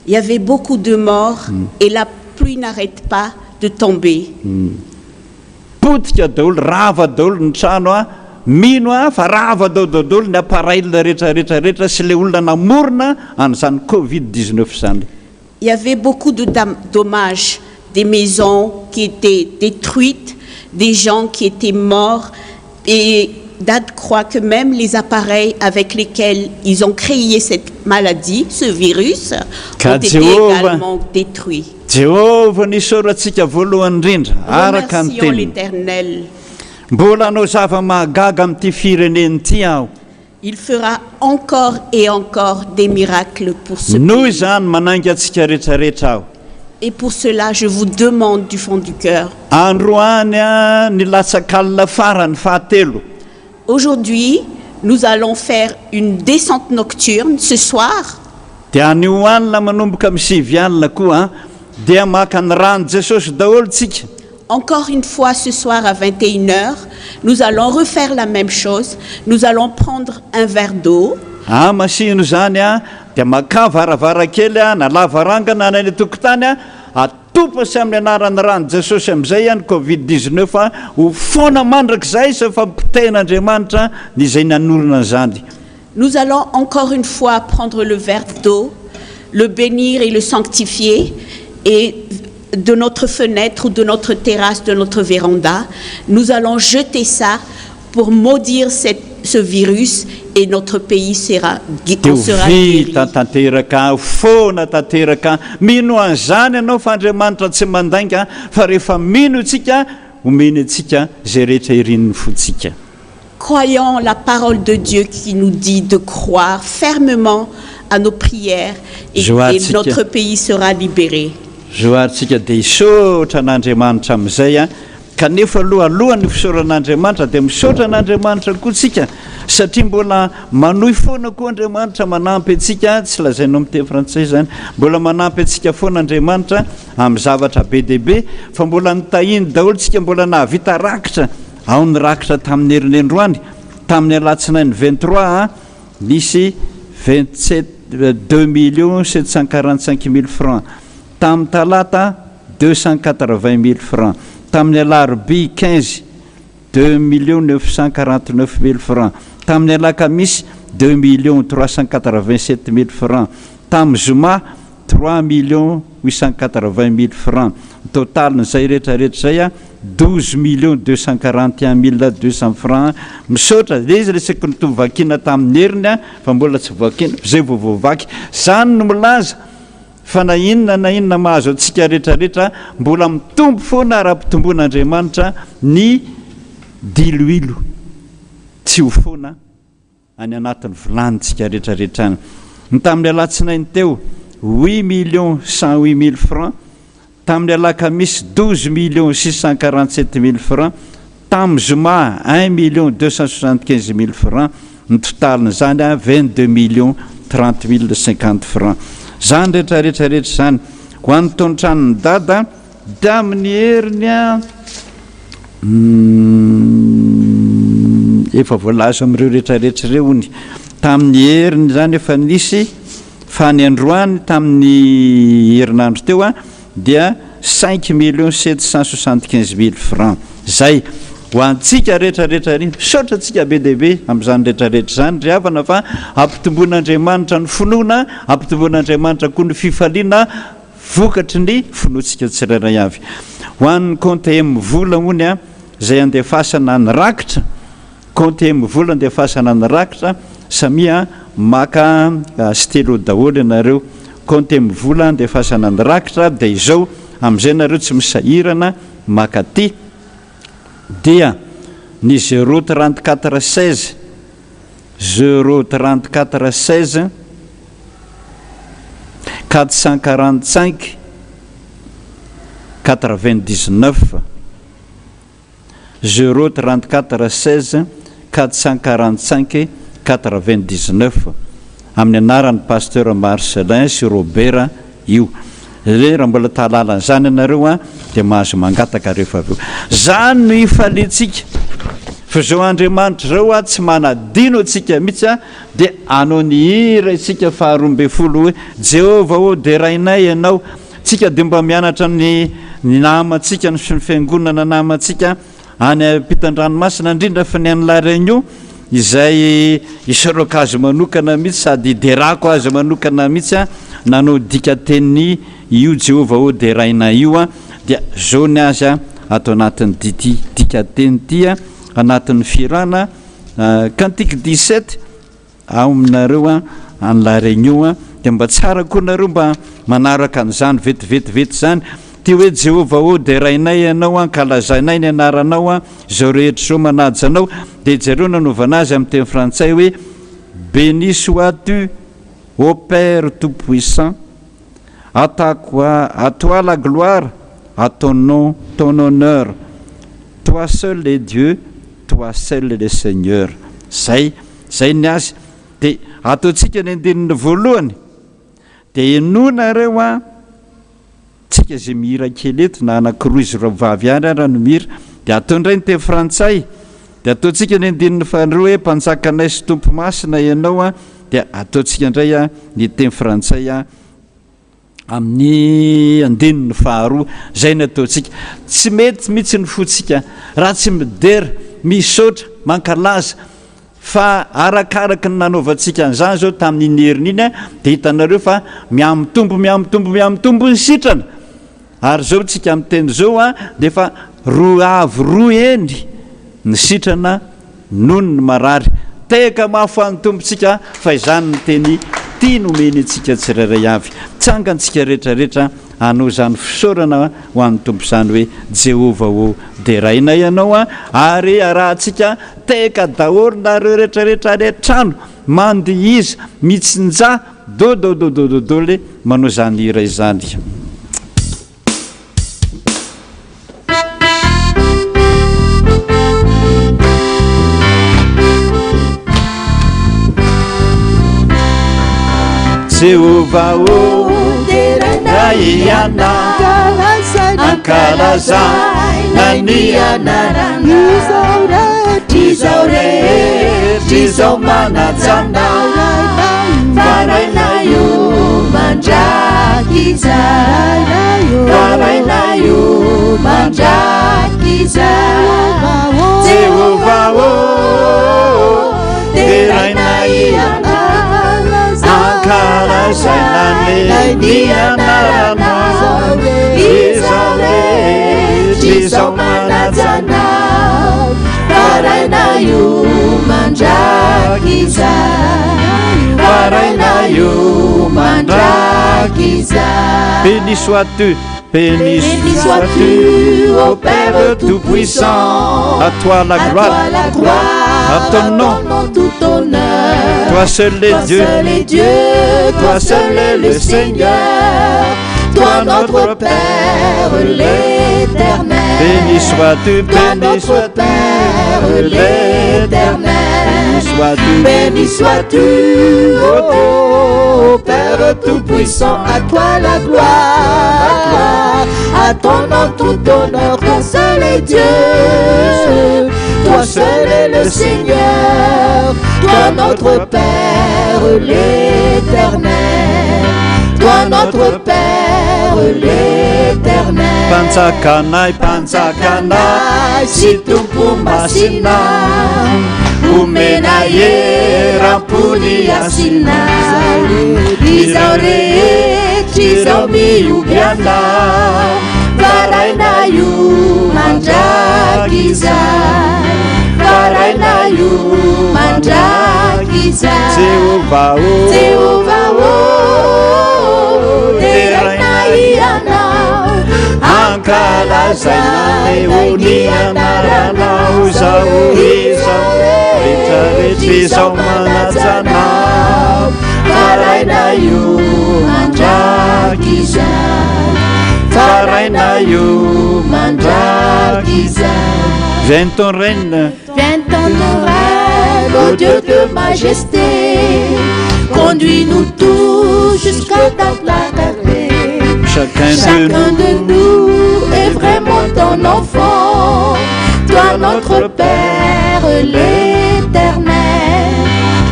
Il y avait beaucoup de morts et la pluie n'arrête pas de tomber. Potika daholo rava daholo ny trano mino fa rava daholo ny appareil rehetrarehetrarehetra sy le olona namorona an'izany Covid-19 zany. Il y avait beaucoup de dommages, des maisons qui étaient détruites, des gens qui étaient morts, et Dad croit que même les appareils avec lesquels ils ont créé cette maladie, ce virus, ont été également détruits. Jéhovah nisoratsika voalohany indrindra araka ny Remercions teniny. l'Éternel. Mbola anao zava-mahagaga amin'ity fireneny ity aho. Il fera encore et encore des miracles pour ce Noho pays. izany manainga antsika rehetrarehetra aho. Et pour cela, je vous demande du fond du cœur. Androany ny latsakalina farany fahatelo. Aujourd'hui, nous allons faire une descente nocturne ce soir. Dia anio alina manomboka amin'ny 7 alina koa dia maka ny rano Jesosy daholo tsika. Encore une fois, ce soir à 21h, nous allons refaire la même chose. Nous allons prendre un verre d'eau. Masino zany dia maka varavarakely na lavarangana na ny tokotany atopa sy amin'ny anaran'ny rano Jesosy amin'izay ihany Covid-19 ho foana mandrakizay sy fampitain'Andriamanitra n'izay nanorona zany. Nous allons encore une fois prendre le verre d'eau, le bénir et le sanctifier, et de notre fenêtre ou de notre terrasse, de notre véranda, nous allons jeter ça pour maudire ce virus et notre pays sera guéri. Tanteraka foana tanteraka mino an'izany ianao fa Andriamanitra tsy mandainga fa rehefa mino tsika omeny atsika zay rehetra irin'ny fotsika. Croyons la parole de Dieu qui nous dit de croire fermement à nos prières et notre pays sera libéré. Zoarintsika dia hisaotra an'Andriamanitra amin'izay kanefa alohan'ny fisaoran'Andriamanitra dia misaotra an'Andriamanitra koa tsika satria mbola manohy foana koa Andriamanitra manampy antsika tsy lazainao amin'ny teny frantsay zany mbola manampy antsika foana Andriamanitra amin'ny zavatra be dia be fa mbola nitahiny daholo tsika mbola nahavita rakitra ao ny rakitra tamin'ny herinandroany tamin'ny alatsinainy 23 nisy 2 745 000 francs. Tamin'ny talata 280 000 francs. Tamin'ny alarobia 15 2 949 000 francs. Tamin'ny alakamisy 2 387 000 francs. Tamin'ny zoma 3 880 000 francs. Total n'izay rehetrarehetra zay 12 241 200 francs. Misaotra dia izy resaky nitovy vakiana tamin'ny heriny fa mbola tsy vakiana zay voavovaky zany no milaza fa na inona mahazo antsika rehetrarehetra mbola mitombo foana ara-pitomboan'Andriamanitra ny diloilo tsy ho foana any anatin'ny vilanitsika rehetrarehetra any. Ny tamin'ny alatsinainy teo 8 108 000 francs. Tamin'ny alakamisy 12 647 000 francs. Tamin'ny zoma 1 275 000 francs. Ny totalin'izany 22 30 050 francs. Zany rehetrarehetra zany ho an'ny taontrano ny dada da amin'ny heriny efa voalaza amin'ireo rehetrarehetra ireo ony tamin'ny heriny zany efa nisy fany androany tamin'ny herinandro teo a dia 5 775 000 francs zay ho antsika rehetrarehetra iny misaotra antsika be dehibe amin'izany rehetrarehetra zany ry havana fa ampitomboin'andriamanitra ny finoana ampitomboin'andriamanitra koa ny fifaliana vokatry ny finoantsika tsirairay avy ho an'ny compte mivola ony a zay andefasana ny rakitra compte mivola andefasana ny rakitra samia maka stylo daholo ianareo compte mivola andefasana ny rakitra dia izao amin'izay nareo tsy misahirana maka ty dia ny 03416 03416 445 99 03416 445 99 amin'ny anaran'ny pasteur Marcelin sy Robert io le raha mbola tahalala zany ianareo a dia mahazo mangataka rehefa avy eo zany no ifalitsika fa zao andriamanitra zao a tsy manadino atsika mihitsy a dia anao ny hira isika faharoambe folo hoe Jehova ô de rainay ianao tsika dia mba mianatra ny namantsika ny fiangonana namantsika any ampitan-dranomasina indrindra fa ny an'la réunion izay isoroko azo manokana mihitsy sady derako azo manokana mihitsy a nanao dika teny io Jehova ô de raina io a dia zao ny azy a atao anatin'ny dika teny ty a anatin'ny firana cantique 17 ao aminareo a an'la réunion a dia mba tsara koa nareo mba manaraka an'izany vetivety zany ty hoe Jehova ô de rainay ianao a kalazanay ny anaranao a zao rehetra zao manaja anao dia jareo nanaovana azy amin'ny teny frantsay hoe béni sois-tu ô Père tout-puissant à toi la gloire à ton nom ton honneur toi seul les dieux toi seul le Seigneur zay ny azy dia ataontsika ny andinin'ny voalohany dia enonareo a tsika zay mihira kely eto na anakiroa izy ravavy any raha no mihira dia atao indray ny teny frantsay dia ataontsika ny andinin'ny faharoa hoe mpanjakanay sy tompo masina ianao a dia ataontsika indray a ny teny frantsay a amin'ny andinin'ny faharoa zay ny ataontsika tsy mety mihitsy ny fotsika raha tsy midera misaotra mankalaza fa arakaraka ny nanaovantsika an'izany zao tamin'iny heriny iny a dia hitanareo fa miamitombo ny sitrana ary zao tsika amin'ny teny zao a dia fa roa eny ny sitrana noho ny marary teka mahafoan'ny tompontsika fa izany ny teny tia nomeny antsika tsirairay avy tsangantsika rehetrarehetra anao zany fisaorana ho an'ny tompo izany hoe Jehova ô de raina ianao a ary arahantsika teka daholo nareo rehetrarehetra any an-trano mandihiza mitsinja dododododole manao zany hira izany Jehova ô de rainay ianao ankalazana ny anarana izao rehetra izao manaja anao faraina io mandraky izay faraina io mandraky izay Jehova ô de rainay ianao ankalazana ny anarana izao rehetra izao manaja anao faraina io mandraky izay faraina io mandraky izay Béni sois-tu Béni sois-tu, ô Père tout-puissant, à toi la gloire, à ton nom, tout honneur. Toi seul les dieux, toi seul le Seigneur, toi notre Père l'éternel. Béni sois-tu, béni sois-tu, Père l'éternel. Béni sois-tu, ô Père tout-puissant, à toi la gloire. À à ton nom tout honneur. Toi seul est Dieu, toi seul est le Seigneur, toi notre Père l'Éternel, toi notre Père l'Éternel. Pansakanai, pansakanai, Si tompo masina, omena eram-pony asina. Izao rehetra izao mioby anao, faraina io mandraky izay, faraina io mandraky izay. Jehova o, Jehova o, teraina ianao, ankalazaina eo ny anaranao. Zao izao rehetrarehetra izao manaja anao, faraina io mandraky izay, faraina io mandraky izay. Viens ton règne, Viens ton règne, ô Dieu de majesté, conduis-nous tous jusqu'à ta clarté. chacun de nous est vraiment ton enfant, toi notre Père l'Éternel,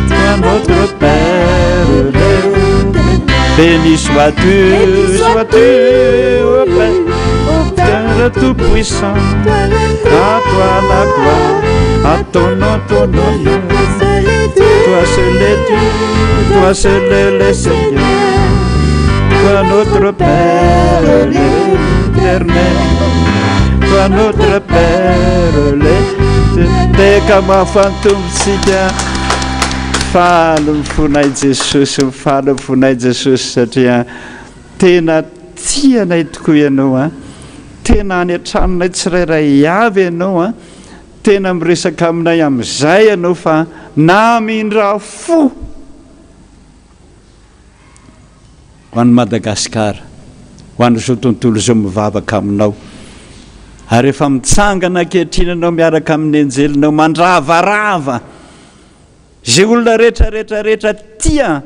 toi notre Père l'Éternel. béni sois-tu, sois-tu, ô Père Tout-Puissant. À toi la gloire, à ton nom, toi seul est Dieu, toi seul est le Seigneur, toi notre Père l'Éternel, toi notre Père l'Éternel. Teka mahafantombotsika, faly mifonay Jesosy, mifaly mifonay Jesosy satria tena tianay tokoa ianao a, tena any an-tranonay tsirairay avy ianao a, tena miresaka aminay amin'izay ianao fa na mindra fo ho an'ny Madagasikara, ho an'izao tontolo izao mivavaka aminao. Ary rehefa mitsangana ankehitriny anao miaraka amin'ny anjelinao mandravarava zay olona rehetrarehetrarehetra tia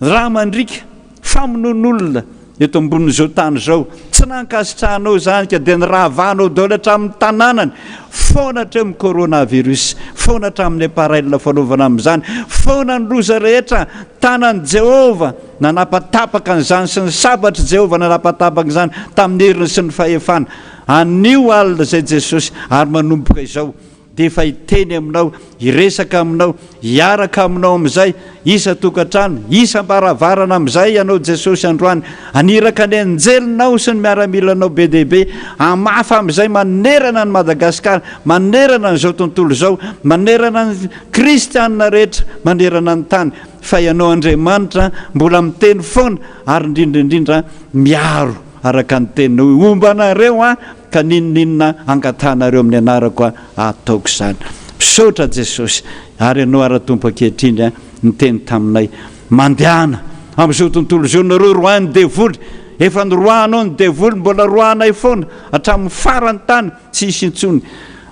raha mandrika famonon'olona eto ambonin'izao tany izao, tsy nankasitrahanao zany ka dia niravanao daholo hatramin'ny tanànany, foana hatreo amin'ny coronavirus, foana hatramin'ny appareil fanaovana amin'izany, foana ny loza rehetra tanan'i Jehova nanapatapaka an'izany sy ny sabatry Jehova nanapatapaka an'izany tamin'ny heriny sy ny fahefana. Anio alina izay Jesosy ary manomboka izao dia efa hiteny aminao, hiresaka aminao, hiaraka aminao amin'izay isa-tokantrano, isa-baravarana amin'izay ianao Jesosy androany, aniraka ny anjelinao sy ny miaramilanao be dehibe, hamafa amin'izay manerana ny Madagasikara, manerana n'izao tontolo izao, manerana ny kristianina rehetra, manerana ny tany. Fa ianao Andriamanitra mbola miteny foana ary indrindraindrindra miaro araka ny teninao, ombanareo a ka ninonina angatanareo amin'ny anarako ataoko izany. Misaotra Jesosy ary ianao ara-tompo ankehitriny a niteny taminay mandehana amin'izao tontolo izao, nareo roany devoly, efa nyroanao ny devoly, mbola roanay foana hatramin'ny farany tany tsy hisy intsony.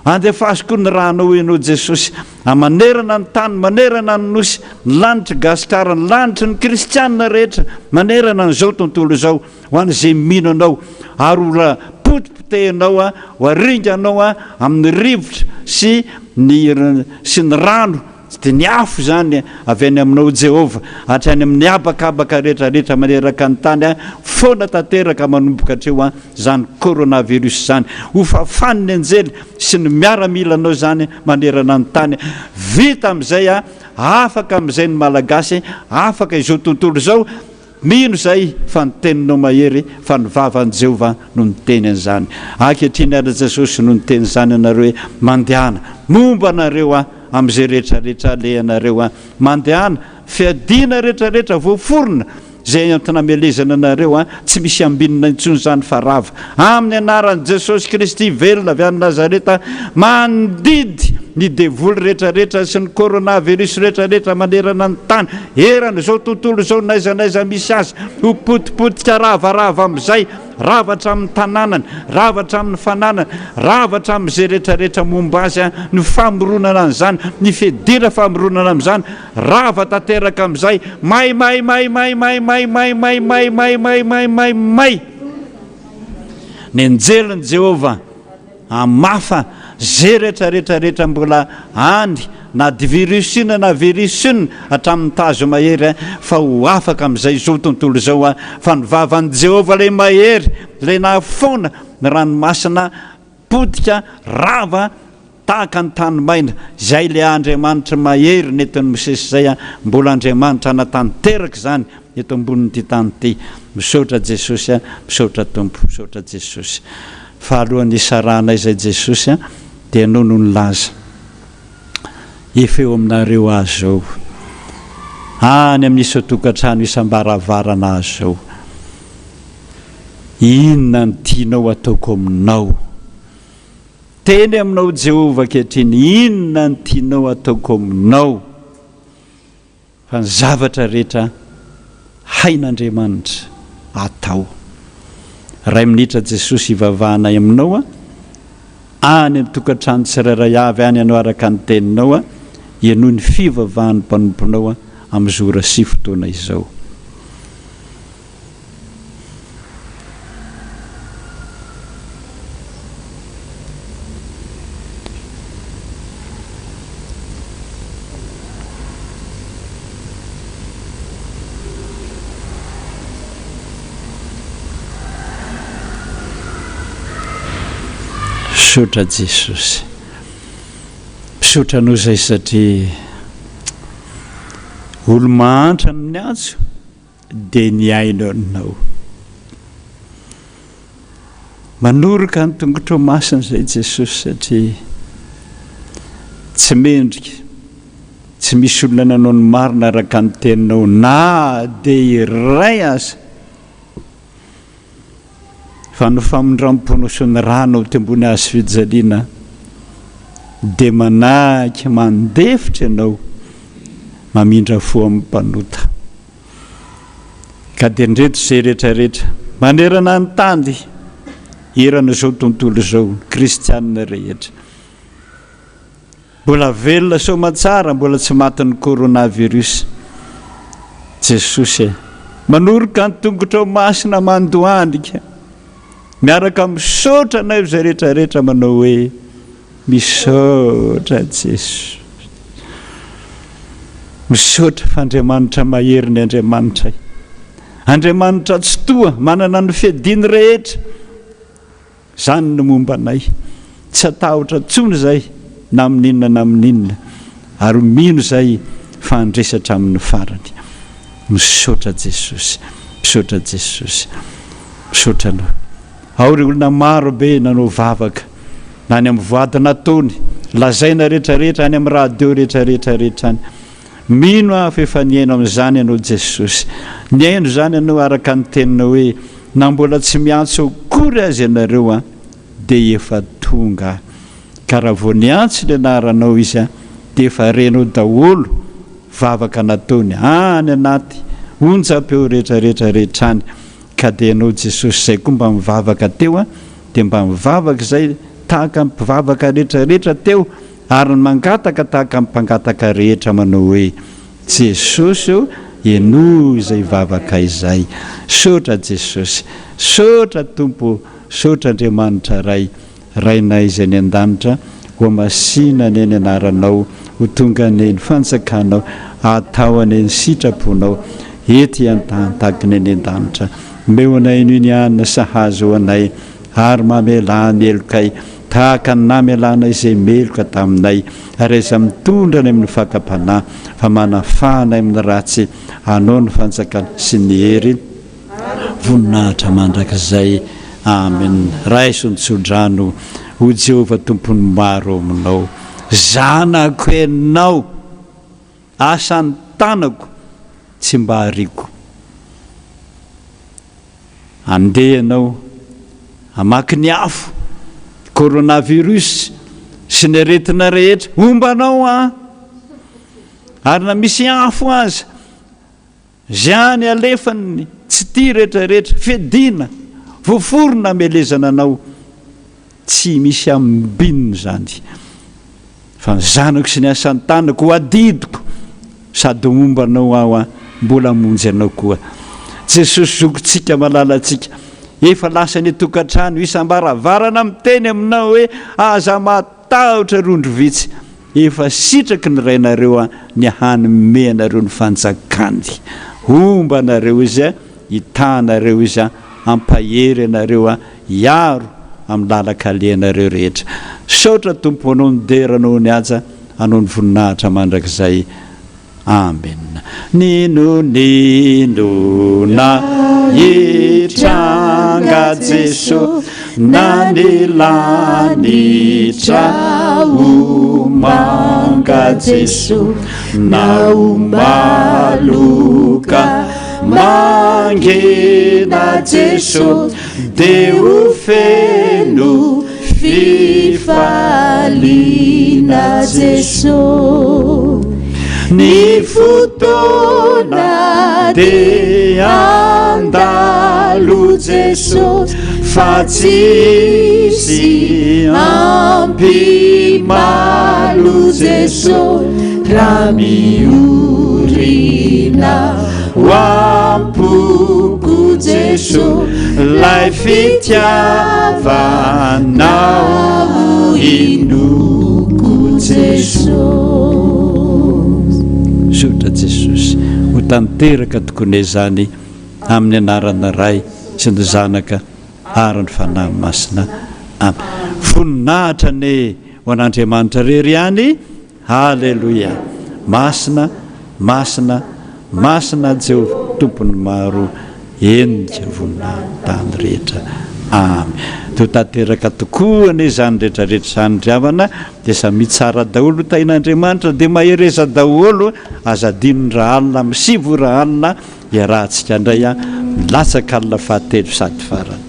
Andefasoko ny rahanao ianao Jesosy, manerana ny tany, manerana ny nosy, ny lanitra Gasikara, ny lanitra ny kristianina rehetra, manerana n'izao tontolo izao ho an'izay mino anao ary ola potipotehinao a, ho aringanao a amin'ny rivotra sy ny rano dia ny afo zany avy any aminao Jehova, hatrany amin'ny abakabaka rehetrarehetra maneraka ny tany a, foana tanteraka manomboka hatreo a zany coronavirus zany, ho fafany ny anjely sy ny miaramilanao zany manerana ny tany. Vita amin'izay a, afaka amin'izay ny malagasy, afaka izao tontolo izao, mino izay fa niteninao mahery fa ny vavan'i Jehova no niteny an'izany. Ankehitriny ary Jesosy no niteny izany anareo hoe mandehana, momba anareo a amin'izay rehetrarehetra alehanareo a, mandehana fiadiana rehetrarehetra voaforona zay antinamelezana anareo a, tsy misy ambinina intsony zany fa rava amin'ny anaran'i Jesosy Kristy velona avy any Nazareta, mandidy ny devoly rehetrarehetra sy ny coronavirus rehetrarehetra manerana ny tany, erana izao tontolo izao naizanaiza misy azy, ho potipotika ravarava amin'izay, ravatra amin'ny tanànany, ravatra amin'ny fananany, ravatra amin'izay rehetrarehetra momba azy a, ny famoronana an'izany, ny fedira famoronana amin'izany, rava tanteraka amin'izay, may ny anjeliny Jehova amafa zay rehetrarehetrarehetra mbola any na divirusina na virusina hatramin'ny tazo mahery fa ho afaka amin'izay zao tontolo zao fa ny vavan'i Jehova ilay mahery ilay nahafoana ny ranomasina potika rava tahaka ny tany maina zay ilay Andriamanitra mahery netiny Mosesy zay mbola Andriamanitra anatanteraka zany eto ambonin'ity tany ity. Misaotra Jesosy misaotra Tompo, misaotra Jesosy. Fa alohan'ny isarana izay Jesosy dia nono ny laza efa eo aminareo azy zao any amin'isy tokantrano isambaravarana azy zao, inona ny tianao ataoko aminao? Teny aminao Jehova ankehitriny, inona ny tianao ataoko aminao? Fa ny zavatra rehetra hain'Andriamanitra atao. Ray minitra Jesosy ivavahanay aminao any amin'ny tokantrano tsirairay avy any ianao araka ny teninao ianoho ny fivavahan'ny mpanomponao amin'ny zora sy fotoana izao. Misaotra Jesosy, misaotra anao izay satria olo mahantra amin'ny antso dia ny aina aminao. Manoroka ny tongotra masina izay Jesosy satria tsy mendrika, tsy misy olona nanao ny marina araka ny teninao na dia iray aza. Fa no famondram-pono sy ny rano tembony azy fijaliana dia manahiky mandefitra ianao mamindra fo amin'ny mpanota. Ka dia ndreto izay rehetrarehetra manerana ny tany erana izao tontolo izao kristianina rehetra, mbola velona somatsara, mbola tsy matin'ny coronavirus. Jesosy manoroka ny tongotra masina mandoandika miaraka misaotra anay izay rehetrarehetra manao hoe misaotra Jesosy, misaotra fa Andriamanitra mahery ny Andriamanitra, Andriamanitra tsy toa manana ny fiadiny rehetra. Zany no momba anay, tsy atahotra tsony zay na amin'inona na amin'inona, ary mino zay fa andresatra amin'ny farany. Misaotra Jesosy, misaotra Jesosy, misaotra anao. Ao ry olona maro be nanao vavaka na any amin'ny voadina taony, lazaina rehetrarehetra any amin'ny radio rehetrarehetrarehetra any. Mino fa efa niaino amin'izany ianao Jesosy, niaino zany ianao araka ny teninao hoe na mbola tsy miantso akory azy ianareo dia efa tonga. Ka raha vao niantso ny anaranao izy dia efa renao daholo vavaka nataony any anaty onjam-peo rehetrarehetrarehetra any. Ka dia ianao Jesosy zay koa mba mivavaka teo dia mba mivavaka zay tahaka mpivavaka rehetrarehetra teo, ary mangataka tahaka mpangataka rehetra manao hoe Jesosy ianoho izay vavaka izay. Saotra Jesosy, saotra Tompo, saotra Andriamanitra ray, rainay izay ny an-danitra, ho masina ny anaranao, ho tonga ny fanjakanao, atao any ny sitraponao ety an-tany tahaka ny an-danitra. Meo anay noho ny anina sahazo anay, ary mamelana elokay tahaka ny namelana izay meloka taminay, ary iza mitondra ny amin'ny fakapanahy, fa manafahanay amin'ny ratsy, anao ny fanjakana sy ny hery voninahitra mandrakizay. Amen. Raiso ny tsodrano ho Jehova tompony maro aminao, zanako ianao, asany tanako tsy mba hariko. Andeha ianao amaky ny afo coronavirus sy ny aretina rehetra ombanao ary na misy afo aza zany alefany tsy tia rehetrarehetra fiadina voaforona amelezana anao, tsy misy ambinina zany, fa ny zanako sy ny asan'ny tanako ho adidiko sady ombanao mbola monjy anao koa. Jesosy zokontsika malalatsika efa lasa ny tokantrano isambaravarana miteny aminao hoe aza matahotra rondro vitsy efa sitraky ny rainareo ny hany menareo ny fanjakany omba nareo izy hitanareo izy ampahery anareo iaro amin'ny lalakaleanareo rehetra saotra tompo anao nideranao ny aja anao ny voninahitra mandrakizay amen ninonina hitranga Jesu na nilanitra umanga Jesu na umaloka mangina Jesu Deu feno fifalina Jesu ni futona de andalu Jesu fatsisy ampi malu Jesu ramiurina wampuku Jesu lai fitiavanao inuku Jesu Sotra Jesosy ho tanteraka tokony izany amin'ny anarana ray sy ny zanaka ary ny fanahy masina amen. Voninahitra ny ho an'Andriamanitra rery ihany. Halleluia. Masina masina masina Jehovah tompony maro endrika voninahitany rehetra amen. Toa tanteraka tokoa ny izany rehetrarehetra izany driavana dia samy tsara daholo tain'Andriamanitra dia mahereza daholo azadinony raha alina misivo raha alina iarahantsika indray milatsaka alina fahatelo sady farany.